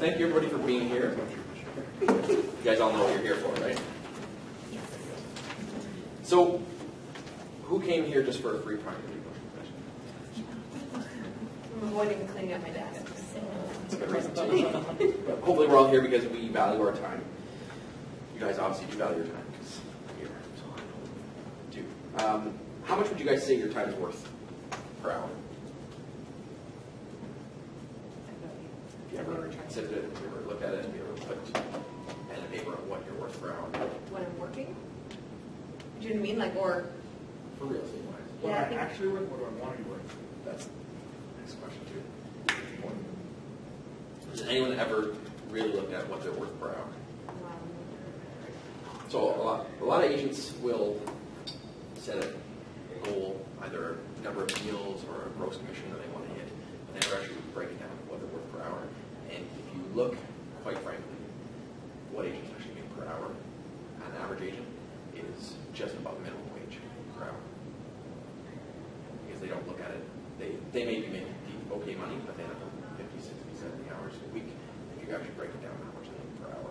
thank you everybody for being here. You guys all know what you're here for, right? So, who came here just for a free primary? I'm avoiding cleaning up my desk. That's a good reason too. But hopefully we're all here because we value our time. You guys obviously do value your time because you're here, so I know you do. How much would you guys say your time is worth per hour? Have you ever considered it? Have you ever looked at it? Have you ever put pen and paper on what you're worth per hour? When I'm working? Do you know what I mean? Like, or... For real estate wise. What Yeah, am I I think- actually worth? What do I want to be worth? That's the next question too. Has anyone ever really looked at what they're worth per hour? So a lot of agents will set a goal, either a number of deals or a gross commission that they want to hit, but they never actually break it down what they're worth per hour. And if you look, quite frankly, what agents actually make per hour, an average agent is just above minimum wage per hour. Because they don't look at it, they may be making okay money, but they end up with 50, 60, 70 hours a week. If you actually break it down how much they make per hour,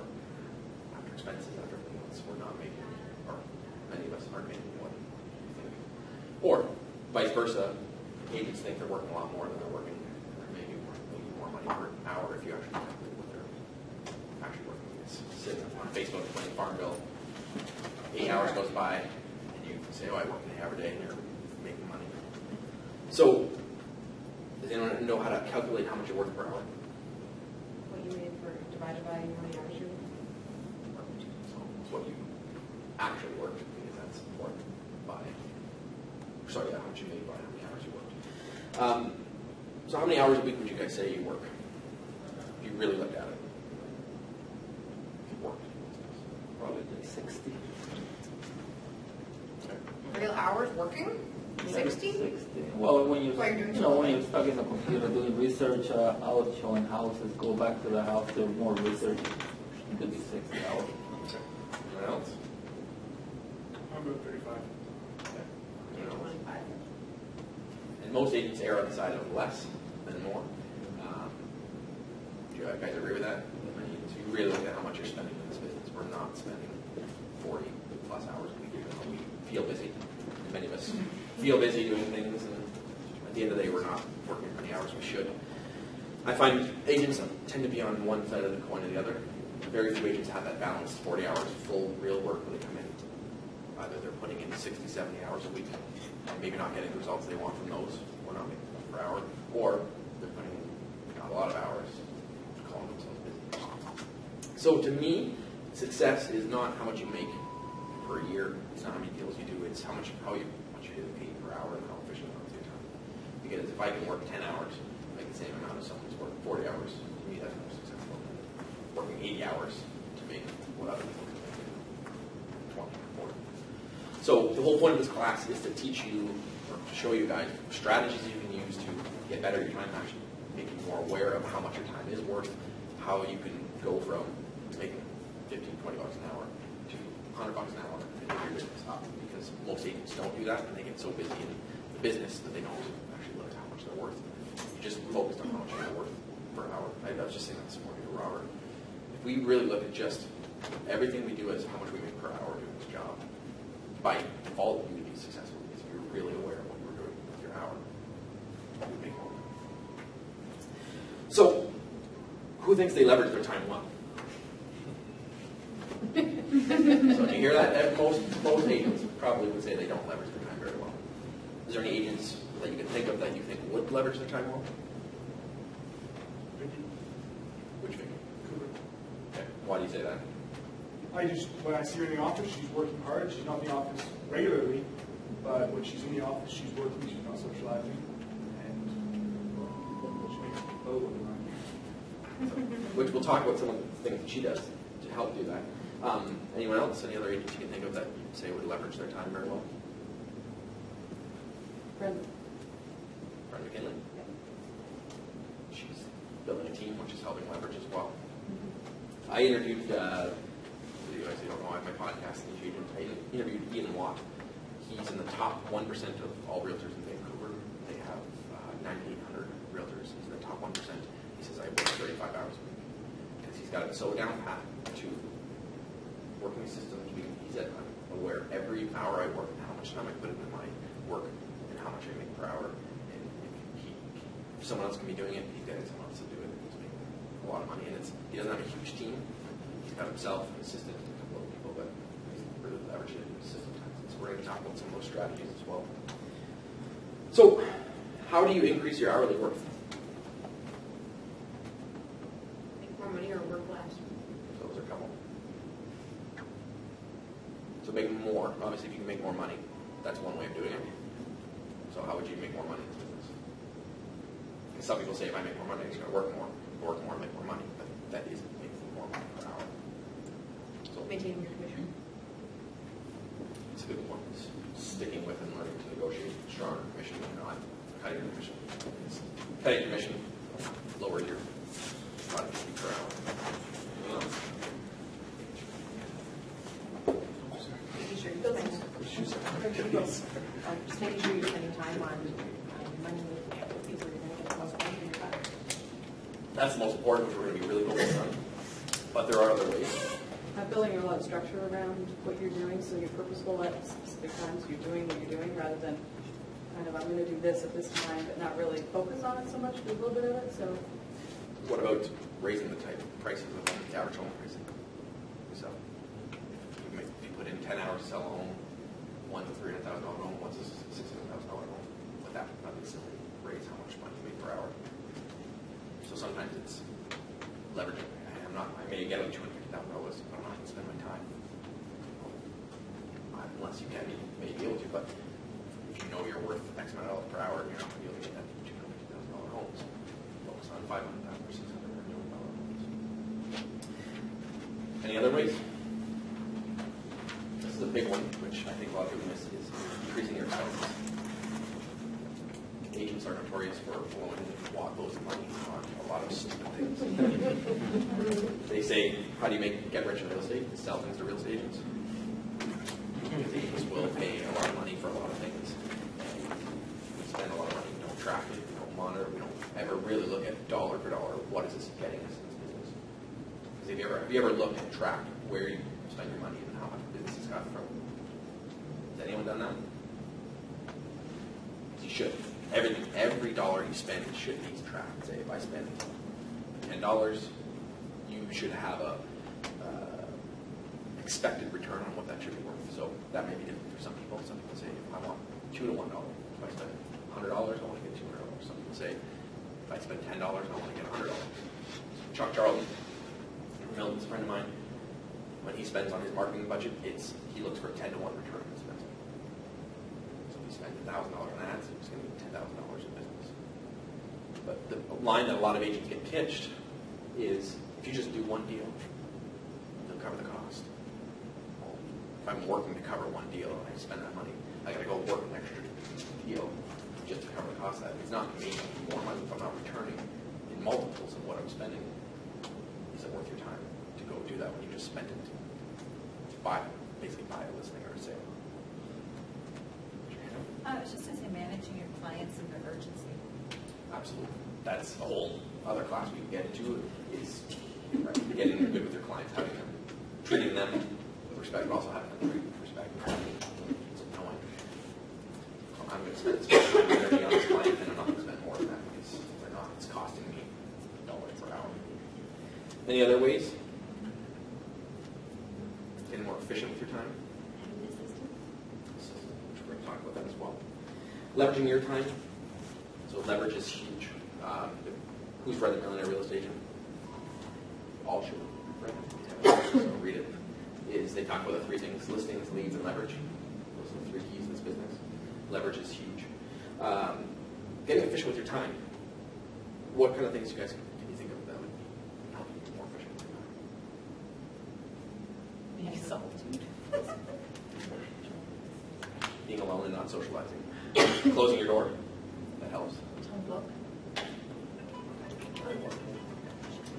after expenses, after everything else, we're not making, or many of us aren't making what we think. Or vice versa, agents think they're working a lot more than they're working. They're making more money per hour if you actually calculate what they're actually working. It's sitting on Facebook playing Farmville. 8 hours goes by, and you say, "Oh, I work an hour a day," and you're making money. So, does anyone know how to calculate how much you're worth per hour? What you made for divided by how many hours you worked. So it's what you actually worked, because that's important by, sorry, yeah, how much you made by how many hours you worked. So how many hours a week would you guys say you work? If you really looked at it. If you worked. Probably like 60. Okay. Real hours working? 60? 60. Well, when you While you're doing when you're stuck in the computer doing research, out showing houses, go back to the house, do more research. It could be 60 hours. Okay. Anyone else? I'm about 35. Okay. Anyone else? 25. And most agents err on the side of less than more. Do you guys agree with that? I mean, so you really look at how much you're spending in this business. We're not spending 40 plus hours a week, even though we feel busy. Many of us feel busy doing things, and at the end of the day, we're not working as many hours as we should. I find agents tend to be on one side of the coin or the other. Very few agents have that balanced 40 hours full real work when they come in. Either they're putting in 60, 70 hours a week, and maybe not getting the results they want from those, we're not making enough per hour, or they're putting in a lot of hours, calling themselves busy. So to me, success is not how much you make per year, it's not how many deals you do, it's how much you get paid per hour and how efficient you are with your time. Because if I can work 10 hours, make the same amount as someone who's working 40 hours, to me that's more successful than working 80 hours to make what other people can make 20 or 40. So the whole point of this class is to teach you, or to show you guys strategies you can use to get better at your time management, make you more aware of how much your time is worth, how you can go from making 15, 20 bucks an hour to 100 bucks an hour and make your business up. Because most agents don't do that, and they get so busy in the business that they don't actually look at how much they're worth. You just focused on how much you're worth per hour. I was just saying that this morning to Robert. If we really look at just everything we do as how much we make per hour doing this job, by default, you would be successful because you're really aware of what you're doing with your hour. You would make more. So, who thinks they leverage their time well? So do you hear that? Most agents probably would say they don't leverage their time very well. Is there any agents that you can think of that you think would leverage their time well? Vicky, Which Vicky? Cooper. Okay. Why do you say that? When I see her in the office, she's working hard. She's not in the office regularly, but when she's in the office, she's working. She's not socializing, and she makes me go with her. Which we'll talk about some of the things that she does to help do that. Anyone else? Any other agents you can think of that you'd say would leverage their time very well? Brenda. Brenda McKinley? She's building a team, which is helping leverage as well. I interviewed, you guys who don't know, I have my podcast, Niche Agent. I interviewed Ian Watt. He's in the top 1% of all realtors in Vancouver. They have 9,800 realtors. He's in the top 1%. He says, I work 35 hours a week. He's got it so down pat to working systems. He said, I'm aware every hour I work, how much time I put into my work, and how much I make per hour. And if someone else can be doing it, he's getting someone else to do it. He's making a lot of money, and he doesn't have a huge team. He's got himself, an assistant, and a couple of people, but he's really leveraged it in his system. So we're going to talk about some of those strategies as well. So, how do you increase your hourly worth? Make more money or work less? So those are a couple. So make more. Obviously, if you can make more money, that's one way of doing it. So how would you make more money in this business? Because some people say, if I make more money, I'm just going to work more, and make more money. But that isn't making more money per hour. So Maintaining your commission. it's a good one. It's sticking with and learning to negotiate stronger commission and not cutting commission. It's cutting commission, lower your productivity per hour. Anything else? Making sure you're building. Just making sure you're spending time on money with people you're going to get the most bang for your buck. That's the most important, which we're going to be really focused on. But there are other ways. Building a lot of structure around what you're doing, so you're purposeful at specific times you're doing what you're doing, rather than kind of, I'm going to do this at this time, but not really focus on it so much, do a little bit of it, so. What about raising the type of prices of the average home pricing? So if you put in 10 hours to sell a home, one's a $300,000 home, one's a $600,000 home, would that not necessarily raise how much money you make per hour? So sometimes it's leveraging. I may get $250,000, but I'm not going to spend my time. Unless you can, you may be able to, but if you know you're worth X amount of dollars per hour, you're not going to be able to get that $250,000 homes. Focus on $500,000 or $600,000 homes. Any other ways? This is a big one, which I think a lot of people miss, is increasing your expenses. Agents are notorious for blowing waddles of money on a lot of stupid things. They say, how do you get rich in real estate? Sell things to real estate agents. Agents will pay a lot of money for a lot of things. We spend a lot of money, we don't track it, we don't monitor, we don't ever really look at dollar for dollar, what is this getting us in this business? Because have you ever looked and tracked where you spend your money and how much business has got from? Has anyone done that? You should. Every dollar you spend should be tracked. Say if I spend $10, you should have a expected return on what that should be worth. So that may be different for some people. Some people say I want $2 to $1. If I spend $100, I want to get $200. Some people say if I spend $10, I want to get $100. Chuck Charlton from Milton's a friend of mine. When he spends on his marketing budget, he looks for a 10 to 1 return on his spending. So if he spends $1,000 on ads, it's going to be $10,000 in business. But the line that a lot of agents get pitched is if you just do one deal, you'll cover the cost. Well, if I'm working to cover one deal and I spend that money, I got to go work an extra deal just to cover the cost of that. It's not making more money if I'm not returning in multiples of what I'm spending. Is it worth your time to go do that when you just spent it to basically buy a listing or a sale? I was just going to say managing your clients and their urgency. Absolutely. That's a whole other class we can get into, is getting good with your clients, having them, treating them with respect, but also having them treat with respect. So knowing I'm going to spend this much time and energy on this client, and I'm not going to spend more than that because they're not. It's costing me $1 per hour. Any other ways? Getting more efficient with your time? Which we're going to talk about that as well. Leveraging your time. So leverage is huge. Who's read The Millionaire Real Estate Agent? All should read it. So read it. They talk about the three things: listings, leads, and leverage. Those are the three keys in this business. Leverage is huge. Getting efficient with your time. What kind of things can you think of that would help you be more efficient with your time? Being solitude. Being alone and not socializing. Closing your door. That helps.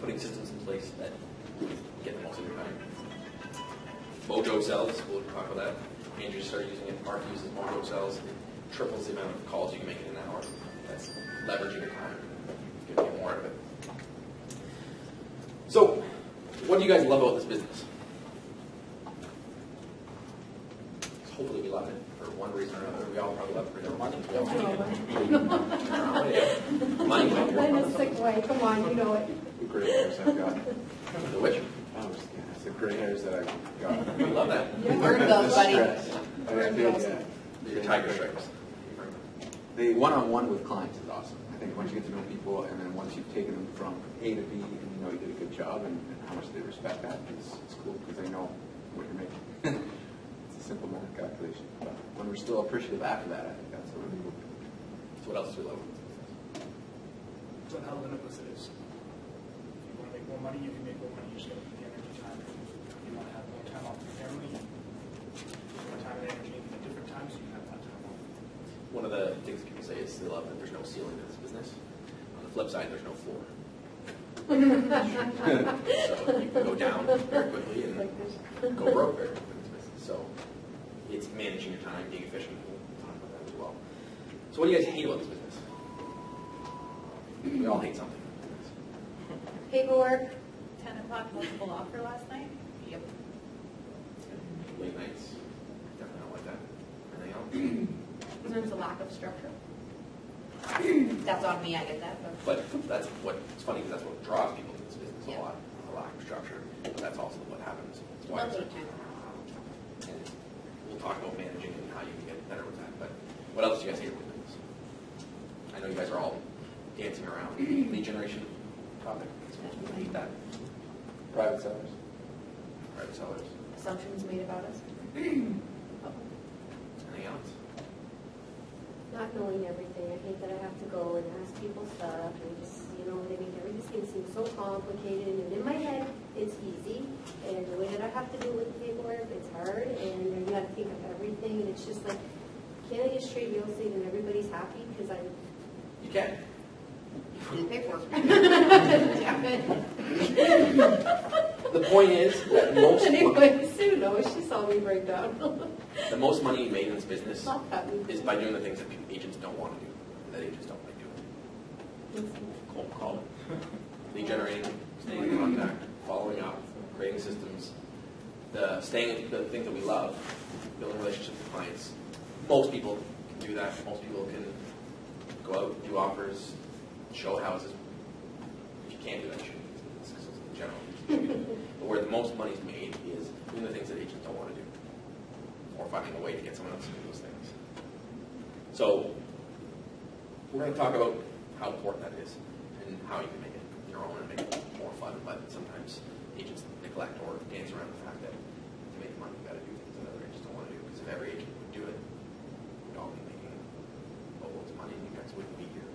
Putting systems in place that get the most of your time. Mojo cells, we'll talk about that. Andrew started using it. Mark uses Mojo cells. It triples the amount of calls you can make in an hour. That's leveraging your time. You're going to get more out of it. So, What do you guys love about this business? Hopefully we love it for one reason or another. We all probably love it for their money. We all money. Not in a sick way, come on, you know it. The gray hairs I've got. The which? It's the gray hairs that I've got. We love that. Earned those, buddy. Stress. I feel, yeah. Your tiger stripes. The one-on-one with clients is awesome. I think once you get to know people, and then once you've taken them from A to B, and you know you did a good job, and how much they respect that, it's cool because they know what you're making. It's a simple math calculation. But when we're still appreciative after that, I think that's a really cool. So what else do we love? So how limitless it is. If you want to make more money, you can make more money. You just got to put the energy time. If you want to have more time off with your family, more time and energy at different times, you can have that time off. One of the things that people say is they love that there's no ceiling to this business. On the flip side, there's no floor. So you can go down very quickly and go broke very quickly in this business. So it's managing your time, being efficient. We'll talk about that as well. So what do you guys hate about this business? We all hate something. Paperwork, 10 o'clock multiple offer last night? Yep. Late nights, definitely don't like that. Anything else? in terms of lack of structure. That's on me, I get that, but. But that's what's funny because that's what draws people to this business a Yeah. lot, a lack of structure. But that's also what happens. That's why Love it's- it too. and we'll talk about managing and how you can get better with that. But what else do you guys hate about business? I know you guys are all dancing around lead generation topic. Most people hate that. Private sellers. Private sellers. Assumptions made about us. Anything else? Not knowing everything. I hate that I have to go and ask people stuff and just, they make everything seem so complicated. And in my head, it's easy. And the way that I have to do with the paperwork, it's hard. And then you have to think of everything. And it's just like, can't I just trade real estate and everybody's happy? Because I'm... You can. Paperwork. The point is that most Anyway, Sue knows. She saw me break down. the most money you made in this business Not happy. is by doing the things that agents don't want to do, that agents don't like doing. Cold calling, lead generating, staying in contact, following up, creating systems, the things that we love, building relationships with clients. Most people can do that. Most people can go out, do offers, show houses. If you can't do that, you shouldn't. It's in general. You should do it. But where the most money is made is doing the things that agents don't want to do, or finding a way to get someone else to do those things. So we're going to talk about how important that is and how you can make it your own and make it more fun. But sometimes agents neglect or dance around the fact that to make money, you've got to do things that other agents don't want to do. Because if every agent would do it, we'd all be making boatloads of money, and you guys wouldn't be here.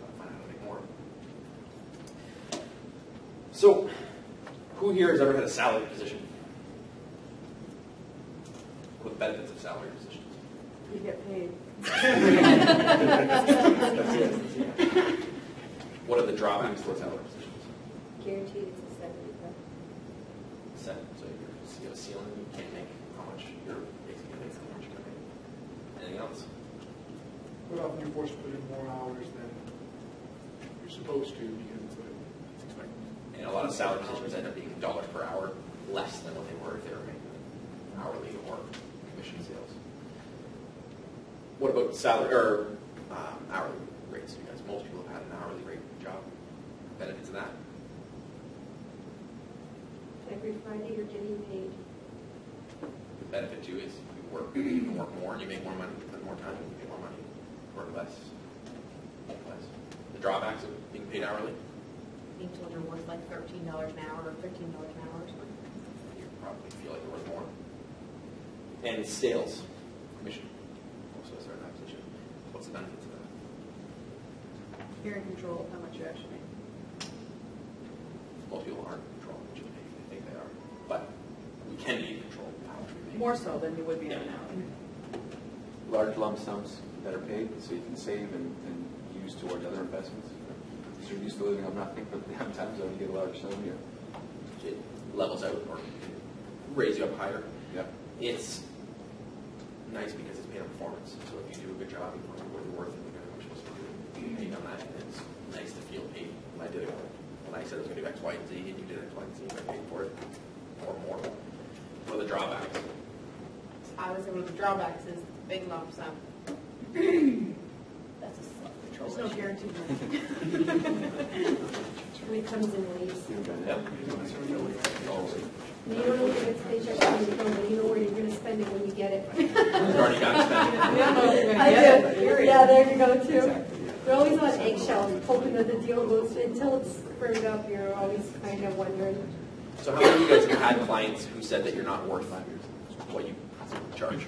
Got to find out how to make more. So, who here has ever had a salary position? What benefits of salary positions? You get paid. What are the drawbacks to salary positions? Guaranteed it's a 75. Set, so you have a ceiling, you can't make how much you're basically making how much you're going to make. Anything else? Quite often you're forced to put in more hours than you're supposed to because it's what it's expected. And a lot of salary positions end up being dollars per hour less than what they were if they were making hourly or commission sales. What about salary or hourly rates? You guys, most people have had an hourly rate job. Benefits of that? Every Friday you're getting paid. The benefit too is you can work more and you make more money. You spend more time and you make more money. Work less. Less. The drawbacks of being paid hourly? Being told you're worth like $13 an hour or $15 an hour or something. You probably feel like you're worth more. And sales, commission. Most of us are in that position. What's the benefits of that? You're in control of how much you actually make. Most people aren't in control of what you make. They think they are. But we can be in control of how much we make. More so than you would be on an hourly. Large lump sums that are paid so you can save and use towards other investments. So you're used to living on nothing, but sometimes when you get a large sum, It levels out or can raise you up higher. yeah. It's nice because it's paid on performance. So if you do a good job, you're worth it. You're supposed to do paid on that. And it's nice to feel paid by doing it. when I said it was going to do X, Y, and Z, and you did X, Y, and Z, and I paid for it, or more. What are the drawbacks? I was able to drawbacks is big lump sum. That's a self-control There's no issue. guarantee. When it comes in waves. Yep. You don't know where it's paycheck coming from, but you know where you're gonna spend it when you get it. You've already got to spend it. We don't know if you're gonna I get do. it, period. Yeah, there you go too. You're always on eggshells, hoping that the deal goes, until it's firmed up, you're always kind of wondering. So how many of you guys have had clients who said that you're not worth what you charge?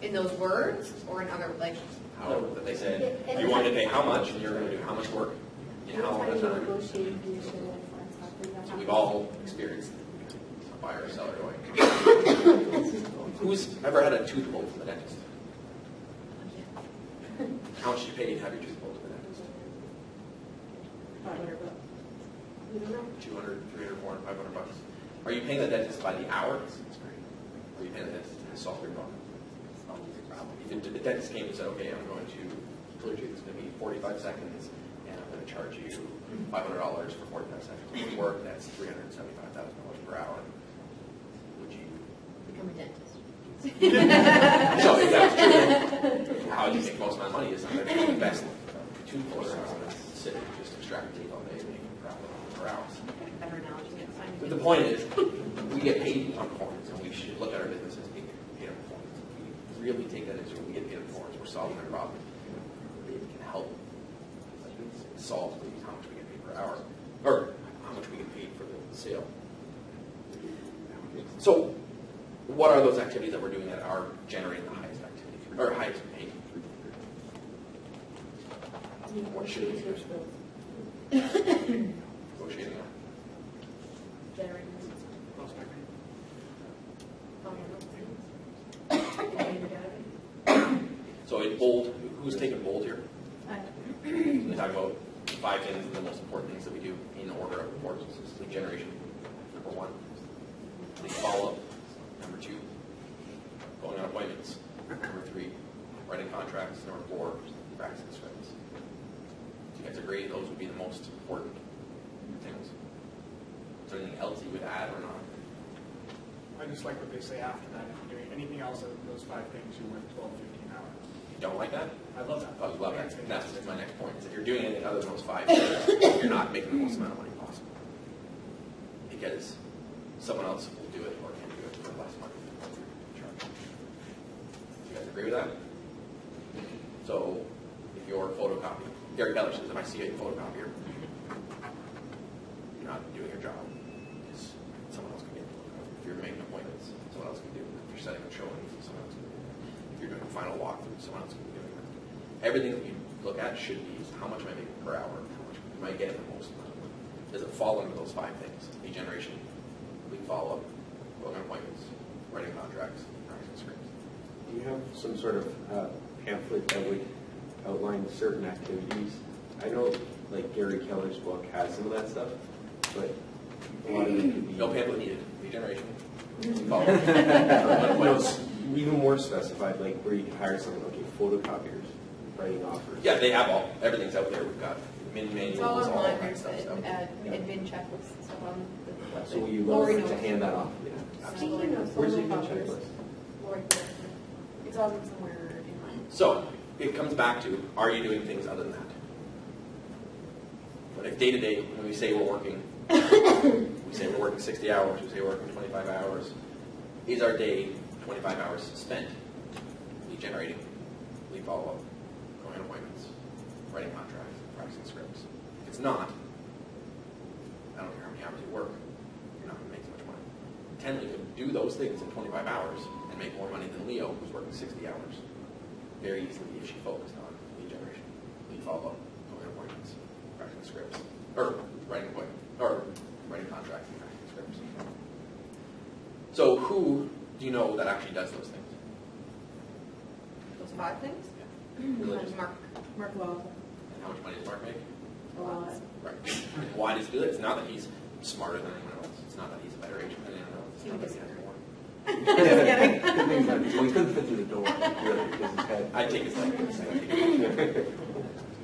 In those words or in other, like, How, that they said, you want to pay how much, and you're going to do how much work in how long a Anytime you time? negotiate commission, that's happened. That So we've happens. all experienced a buyer or seller going. Who's ever had a tooth pulled from the dentist? How much do you pay to have your tooth pulled from the dentist? $500. You don't know. 200, 300, 400, 500 bucks. Are you paying the dentist by the hour? Or are you paying the dentist to solve your problem? If the dentist came and said, okay, I'm going to clear your tooth, it's going to be 45 seconds, and I'm going to charge you $500 for 45 seconds of work, that's $375,000 per hour. Would you? become a dentist. No, if that's true. How do you make most of my money is I'm going to invest tooth puller, and I'm going to sit and just extract teeth all day and make profit per hour. Better analogy next time. But the point is, we get paid on performance, and we should look at our business as being paid on performance. If we really take that into it, we get paid on performance, we're solving our problem. It can help solve how much we get paid per hour, or how much we get paid for the sale. So, what are those activities that we're doing that are generating the highest activity, or highest pay? What should we do? Negotiating on. Generating. So in bold, who's taking bold here? We talk about 5 things and the most important things that we do in order of importance. This is lead generation, number 1. Lead follow-up, number 2. Going on appointments, number 3. Writing contracts, number 4. Practicing scripts. Do you guys agree those would be the most important things? Is there anything else you would add or not? I just like what they say after that. If you're doing anything else other than those 5 things, you're worth 12, 15 hours. You don't like that? I love that. Oh, you love that. And that's my next point. Is if you're doing anything other than those 5 things, you're not making the most amount of money possible. Because someone else will do it or can do it for less money. You guys agree with that? So, if you're photocopying, Gary Keller says, if I see a photocopier, you're not doing your job. Because someone else can get the photocopy. If you're making appointments, someone else can do it. If you're setting up showings, someone else can do it. If you're doing a final walkthrough, someone else can be doing that. Everything that you look at should be how much am I making per hour? How much am I getting the most amount of money? Does it fall into those 5 things? Lead generation, lead follow-up, going on appointments, writing contracts, practicing scripts. Do you have some sort of pamphlet that would outline certain activities? I know, like Gary Keller's book has some of that stuff, but a lot of it could be... No pamphlet needed. Lead generation, lead No, follow-up. it's even more specified, like where you can hire someone, okay, photocopiers, writing offers. Yeah, they have everything's out there. We've got manuals, It's all all online, that there's stuff. admin checklists and stuff on the website. So will you Lori love to knows. hand that off? Yeah. Speaking of Where's the photocopiers, checklist? Lori, it's all somewhere in mine. So, it comes back to, are you doing things other than that? But if day to day, when we say we're working, we say we're working 60 hours, we say we're working 25 hours, is our day 25 hours spent lead generating, lead follow-up, going on appointments, writing contracts, practicing scripts? If it's not, I don't care how many hours you work, you're not going to make as much money. Tenley could do those things in 25 hours and make more money than Leo, who's working 60 hours, very easily if she focused on lead generation, lead follow-up, going on appointments, practicing scripts, or writing contracts and practicing scripts. So who do you know that actually does those things? Those 5 things? Religious. Mark Well, And how much money does Mark make? a lot. Right. And why does he do that? It's not that he's smarter than anyone else. It's not that he's a better agent than anyone else. It's not that he has more. Well, he couldn't fit through the door, really, because his head... I take his leg.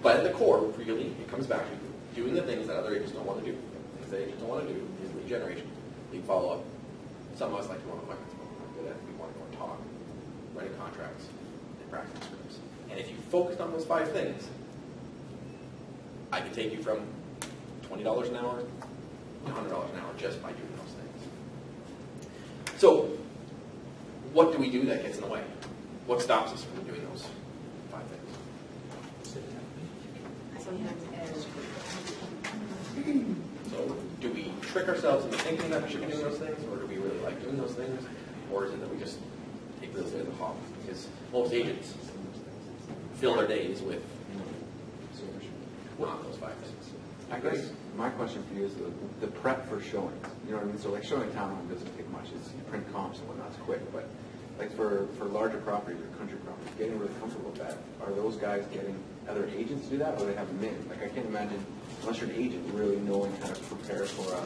But at the core, really, it comes back to doing the things that other agents don't want to do. Things that agents don't want to do is lead generation, lead follow-up. Some of us like to go on appointments, but we're not good at it. We want to go and talk, writing contracts, and practicing scripts. And if you focused on those 5 things, I could take you from $20 an hour to $100 an hour just by doing those things. So, what do we do that gets in the way? What stops us from doing those 5 things? Sometimes So, do we trick ourselves into thinking that we should be doing those things, or do we really like doing those things, or is it that we just take those as a hobby? Because most agents fill their days with not those 5 things. I guess my question for you is the prep for showings. You know what I mean? So like showing town home doesn't take much. It's you print comps and whatnot, it's quick. But like for larger properties or country properties, getting really comfortable with that, are those guys getting other agents to do that, or they have them in? Like I can't imagine, unless you're an agent, really knowing how to prepare for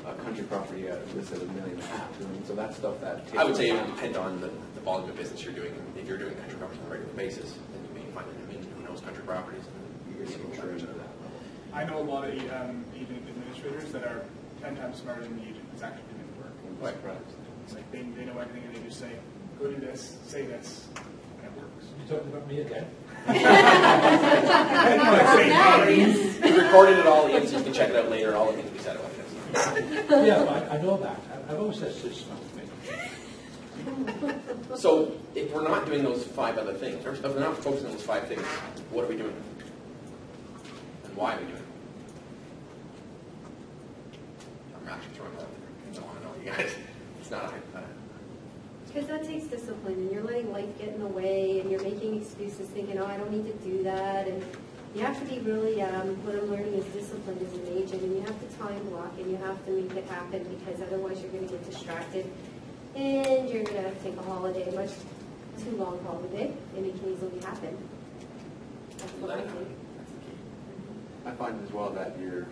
a country property listed at $1.5 million. You know? So that's stuff that takes I would say it time. would depend on the volume of business you're doing. If you're doing country properties on a regular basis, then you may find an agent who knows country properties and you're going to train to that. I know a lot of agent administrators that are 10 times smarter than the agent that's actually doing the work. Right. It's like they know everything and they just say, go do this, say this, and it works. You talking about me again? I didn't want to say names. We recorded it all in so you can check it out later, all the things we said about this. Yeah, I know that. I've always said this stuff to me. So if we're not doing those 5 other things, or if we're not focusing on those 5 things, what are we doing? And why are we doing it? I'm actually throwing that out there. I don't want to know you guys. It's not a hypothetical. Because that takes discipline, and you're letting life get in the way, and you're making excuses, thinking, oh, I don't need to do that, and you have to be really, what I'm learning is disciplined as an agent, and you have to time block, and you have to make it happen, because otherwise you're going to get distracted, and you're going to take a holiday, a much too long holiday, and it can easily happen. That's what I think. I find as well that your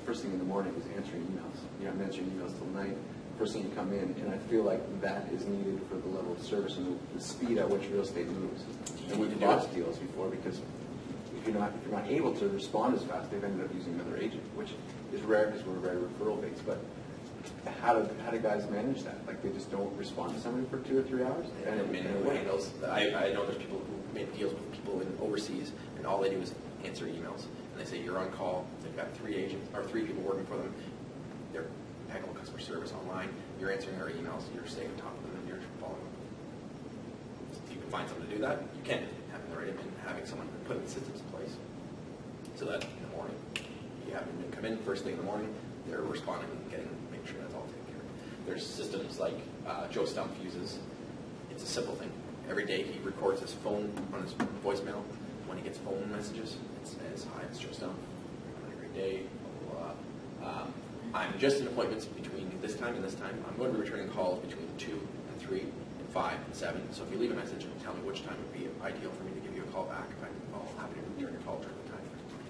first thing in the morning is answering emails. You're not answering emails till night. First thing you come in, and I feel like that is needed for the level of service and the speed at which real estate moves. And we've lost deals before because if you're not able to respond as fast, they've ended up using another agent, which is rare because we're very referral based. But how do guys manage that? Like they just don't respond to somebody for 2 or 3 hours? And I know there's people who make deals with people in overseas, and all they do is answer emails. And they say you're on call. They've got 3 agents or 3 people working for them. They're impeccable customer service online. You're answering our emails. You're staying on top of them, and you're following them. If you can find someone to do that, you can. Having the right and having someone put the systems in place so that in the morning you have them come in first thing in the morning. They're responding and making sure that's all taken care of. There's systems like Joe Stump uses. It's a simple thing. Every day he records his phone on his voicemail. When he gets phone messages, it says, "Hi, it's Joe Stump. Having a great day." Blah, blah, blah. I'm just in appointments between this time and this time. I'm going to be returning calls between 2 and 3 and 5 and 7. So if you leave a message and tell me which time would be ideal for me to give you a call back, I'll happy to return your call during the time.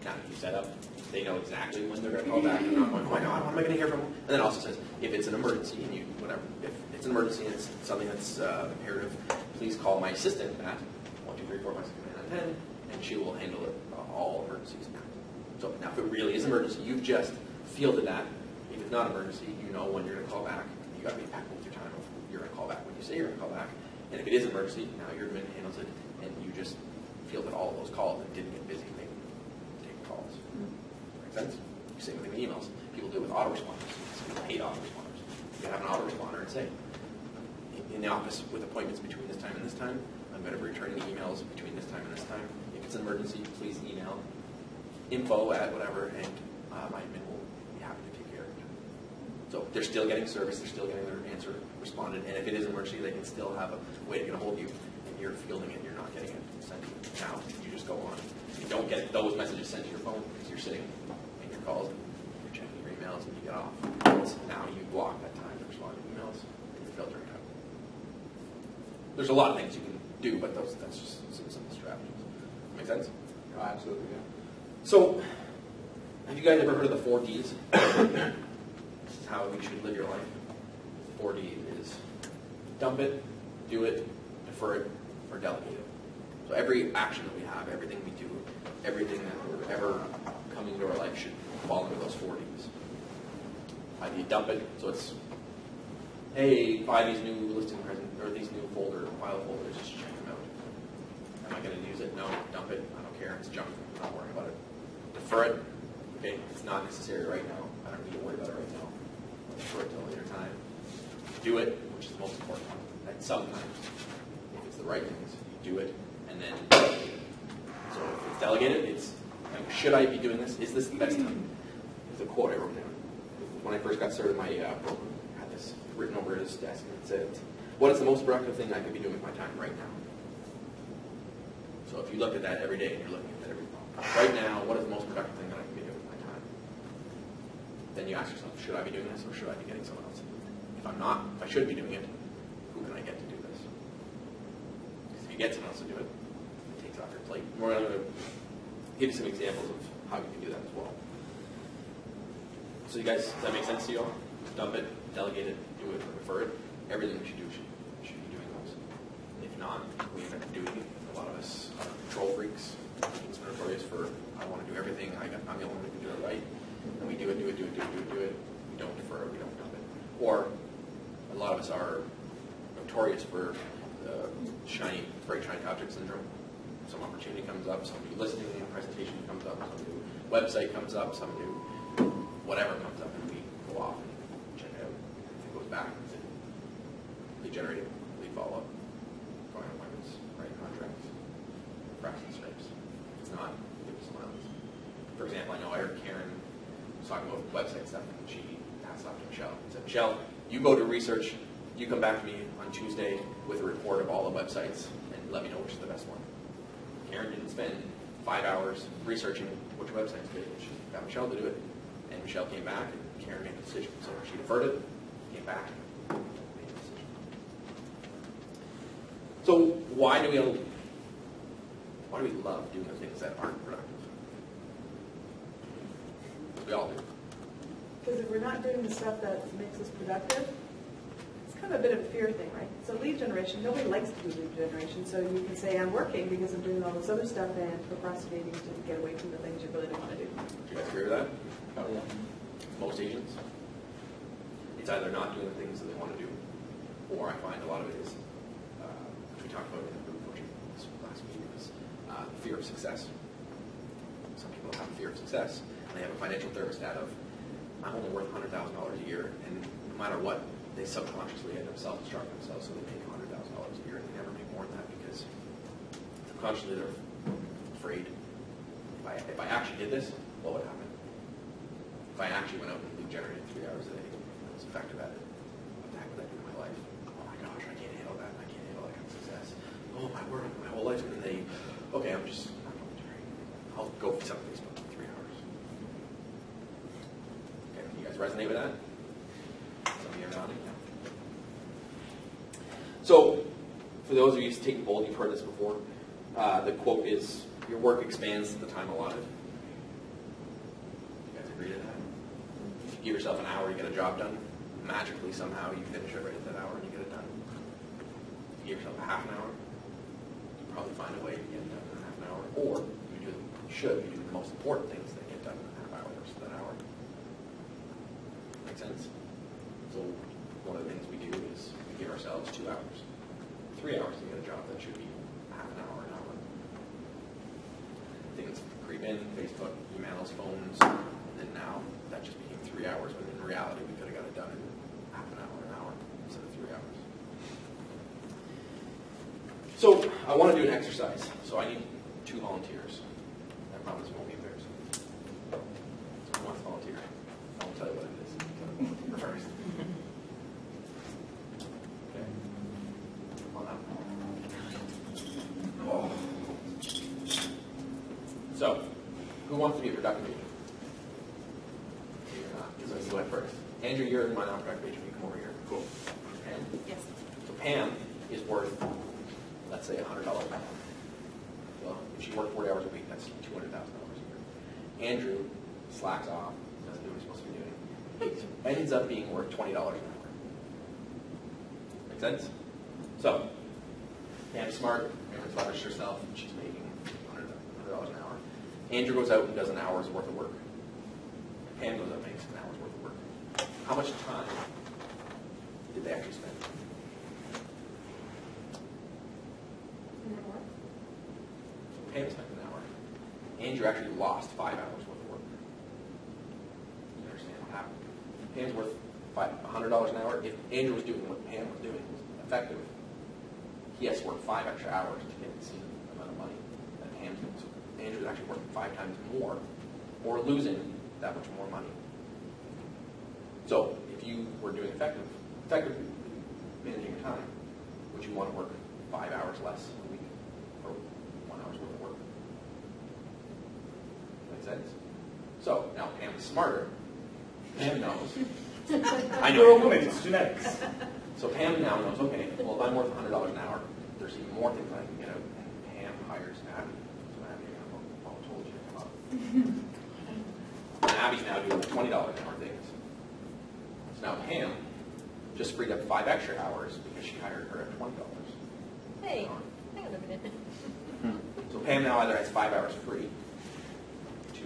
Now that you set up, they know exactly when they're going to call back. And I'm going, oh my God, what am I going to hear from them? And then it also says, if it's an emergency and if it's an emergency and it's something that's imperative, please call my assistant at 1, 2, 3, 4, 5, 6, 7, 8, 9, 10, and she will handle it, all emergencies. So now if it really is an emergency, you've just fielded that. If it's not an emergency, you know when you're going to call back. You got to be impeccable with your time. You're going to call back when you say you're going to call back. And if it is an emergency, now your admin handles it, and you just fielded all of those calls and didn't get busy taking calls. Make sense? You same thing with emails. People do it with autoresponders. People hate autoresponders. You can have an autoresponder and say, in the office with appointments between this time and this time, I'm going to be returning emails between this time and this time. If it's an emergency, please email info at whatever, and my admin will be happy to take care of it. So they're still getting service, they're still getting their answer responded, and if it is an emergency, they can still have a way to get a hold of you, and you're fielding it, you're not getting it sent to you. Now, you just go on. You don't get those messages sent to your phone because you're sitting in your calls, you're checking your emails, and you get off. So now you block that time to respond to emails, and you're filtering it out. There's a lot of things you can do, but that's just some simple strategies. Make sense? Oh, absolutely, yeah. So, have you guys ever heard of the 4 Ds? This is how you should live your life. 4D is dump it, do it, defer it, or delegate it. So every action that we have, everything we do, everything that we're ever coming into our life should fall into those 40s. Either you dump it, so it's, hey, buy these new listing present or these new file folders, just check them out. Am I going to use it? No. Dump it. I don't care. It's junk. I'm not worrying about it. Defer it. Okay, it's not necessary right now. I don't need to worry about it right now. I'll defer it till a later time. Do it, which is the most important one. And sometimes, if it's the right things, you do it, and then. So if it's delegated, it's like, should I be doing this? Is this the best time? It's a quote I wrote down. When I first got started, my broker had this written over his desk, and it said, "What is the most productive thing I could be doing with my time right now?" So if you look at that every day, and you're looking at that right now, what is the most productive thing that I can be doing with my time? Then you ask yourself, should I be doing this, or should I be getting someone else? If I'm not, if I should be doing it, who can I get to do this? Because if you get someone else to do it, it takes off your plate. We're going to give you some examples of how you can do that as well. So you guys, does that make sense to you all? Dump it, delegate it, do it, refer it. Everything we should do should be doing those. If not, we end up doing it. A lot of us are control freaks. It's notorious for, I want to do everything. I'm the only one who can do it right. And we do it. We don't defer it. We don't dump it. Or a lot of us are notorious for very shiny object syndrome. Some opportunity comes up, some new listing presentation comes up, some new website comes up, some new whatever comes up, and we go off and check it out. If it goes back, lead generating, lead follow-up, drawing appointments, writing contracts, fractional stripes. If it's not, give it to someone else. For example, I know I heard Karen was talking about website stuff, and she passed off to Michelle and said, "Michelle, you go do research, you come back to me on Tuesday with a report of all the websites, and let me know which is the best one." Karen didn't spend 5 hours researching which websites did it. She got Michelle to do it, and Michelle came back, and Karen made the decision. So she deferred it, came back, and made the decision. So why do we love doing the things that aren't productive? We all do. Because if we're not doing the stuff that makes us productive, it's kind of a bit of a fear thing, right? So lead generation, nobody likes to do lead generation, so you can say, I'm working because I'm doing all this other stuff and procrastinating to get away from the things you really don't want to do. Do you guys agree with that? Oh, yeah. Most agents. It's either not doing the things that they want to do, or I find a lot of it is, which we talked about in the group coaching last week, is fear of success. Some people have fear of success, and they have a financial thermostat of, I'm only worth $100,000 a year, and no matter what, they subconsciously end up self-destructing themselves, so they make $100,000 a year, and they never make more than that because subconsciously they're afraid. If I actually did this, what would happen? If I actually went out and lead generated 3 hours a day and was effective at it, what the heck would I do in my life? Oh my gosh, I can't handle that. I can't handle that kind of success. Oh my word, my whole life's been okay, I'm not going to generate. I'll go for some Facebook for 3 hours. Okay, you guys resonate with that? Some of you are nodding. So, for those of you who've taken bold, you've heard this before. The quote is, your work expands the time allotted. You guys agree to that? If you give yourself an hour to get a job done, magically somehow you finish it right at that hour and you get it done. If you give yourself a half an hour, you'll probably find a way to get it done in a half an hour. Or you should be doing the most important things that get done in a half hour versus that hour. Make sense? So one of the things we do is we give ourselves 2 hours. 3 hours to get a job that should be half an hour, an hour. Things creep in, Facebook, emails, phones, and then now that just became 3 hours, when in reality we could have got it done in half an hour, instead of 3 hours. So I want to do an exercise. So I need 2 volunteers. I promise it won't be embarrassing. So who wants to volunteer? I'll tell you what it is. So, first. Okay. Come on up. Oh. So, who wants to be a productive agent? You're not, because I went first. Andrew, you're my non-productive agent. You come over here. Cool. Pam? Yes. So Pam is worth, let's say, $100 an hour. Well, if she worked 40 hours a week, that's $200,000 a year. Andrew slacks off, doesn't do what he's supposed to be doing. He ends up being worth $20 an hour. Make sense? So, Pam's smart, Pam's leveraged herself, she's making $100 an hour. Andrew goes out and does an hour's worth of work. Pam goes out and makes an hour's worth of work. How much time did they actually spend? Pam spent an hour. Andrew actually lost 5 hours worth of work. You understand what happened? Pam's worth $100 an hour. If Andrew was doing what Pam was doing, was effective, he has to work 5 extra hours to get the same amount of money that Pam's doing. So Andrew's actually working 5 times more, or losing that much more money. So if you were doing effectively managing your time, would you want to work 5 hours less a week, or 1 hour's worth of work? Make sense? So now Pam is smarter. Pam knows. I know. You're a woman, it's genetics. So Pam now knows, okay, well, if I'm worth $100 an hour, there's even more things I can get out. And Pam hires Abby. So Abby, I told you to come up. And Abby's now doing the $20 an hour things. So now Pam just freed up 5 extra hours because she hired her at $20. Hey, hang on a minute. So Pam now either has 5 hours free to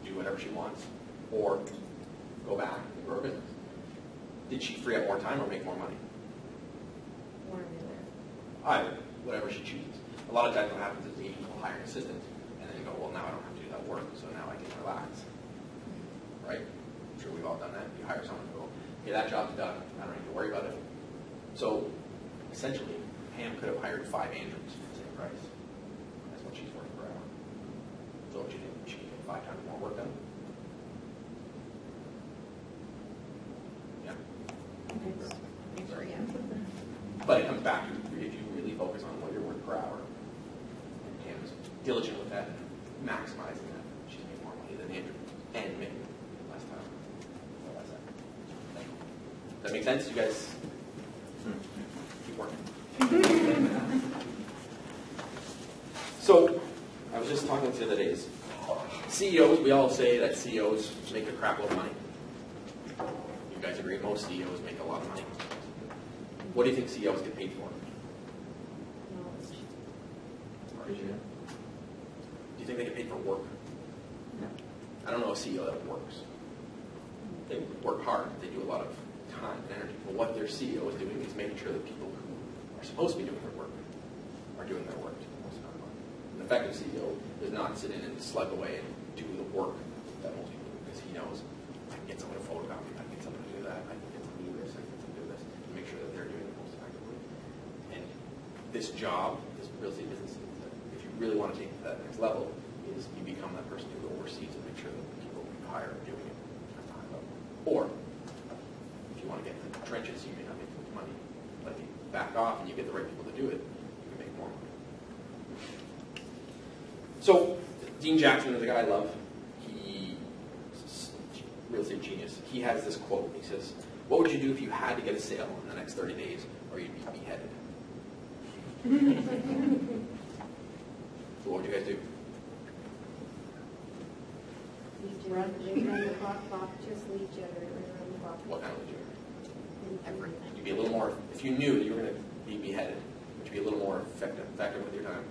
do whatever she wants, or go back and grow her business. Did she free up more time or make more money? One or the other. Either, whatever she chooses. A lot of times what happens is the agent will hire an assistant, and then you go, well, now I don't have to do that work, so now I can relax. Right? I'm sure we've all done that. You hire someone to go, okay, that job's done. I don't need to worry about it. So, essentially, Pam could have hired 5 Andrews for the same price. That's what she's worth per hour. So what do you think? She can get 5 times more work done? Yeah. Sure, yeah. But it comes back to if you really focus on what you're worth per hour, and Pam's diligent with that and maximizing that, she's making more money than Andrew and making less time. So that's that. Does that make sense? You guys keep working. So I was just talking the other days. CEOs, we all say that CEOs make a crap load of money. You guys agree most CEOs make a lot of money. What do you think CEOs get paid for? Do you think they get paid for work? No. I don't know a CEO that works. They work hard. They do a lot of time and energy. But what their CEO is doing is making sure that people who are supposed to be doing their work are doing their work to the most amount of money. An effective CEO does not sit in and slug away and do the work that most people do because he knows I can get someone to photocopy, I can get someone to do that, I can get someone to do this, I can get someone to do this, to make sure that they're doing it most effectively. And this job, this real estate business, if you really want to take it to that next level, is you become that person who oversees and make sure that the people you hire are doing it at a high level. Or, if you want to get into the trenches, you may not make as much money. But if you back off and you get the right people to do it, you can make more money. So, Dean Jackson is a guy I love. He's a real estate genius. He has this quote. He says, "What would you do if you had to get a sale in the next 30 days or you'd be beheaded?" So what would you guys do? Lead around the clock, just lead generate right around the clock. What kind of would you do? Everything. You'd be a little more, if you knew that you were going to be beheaded, would you be a little more effective with your time?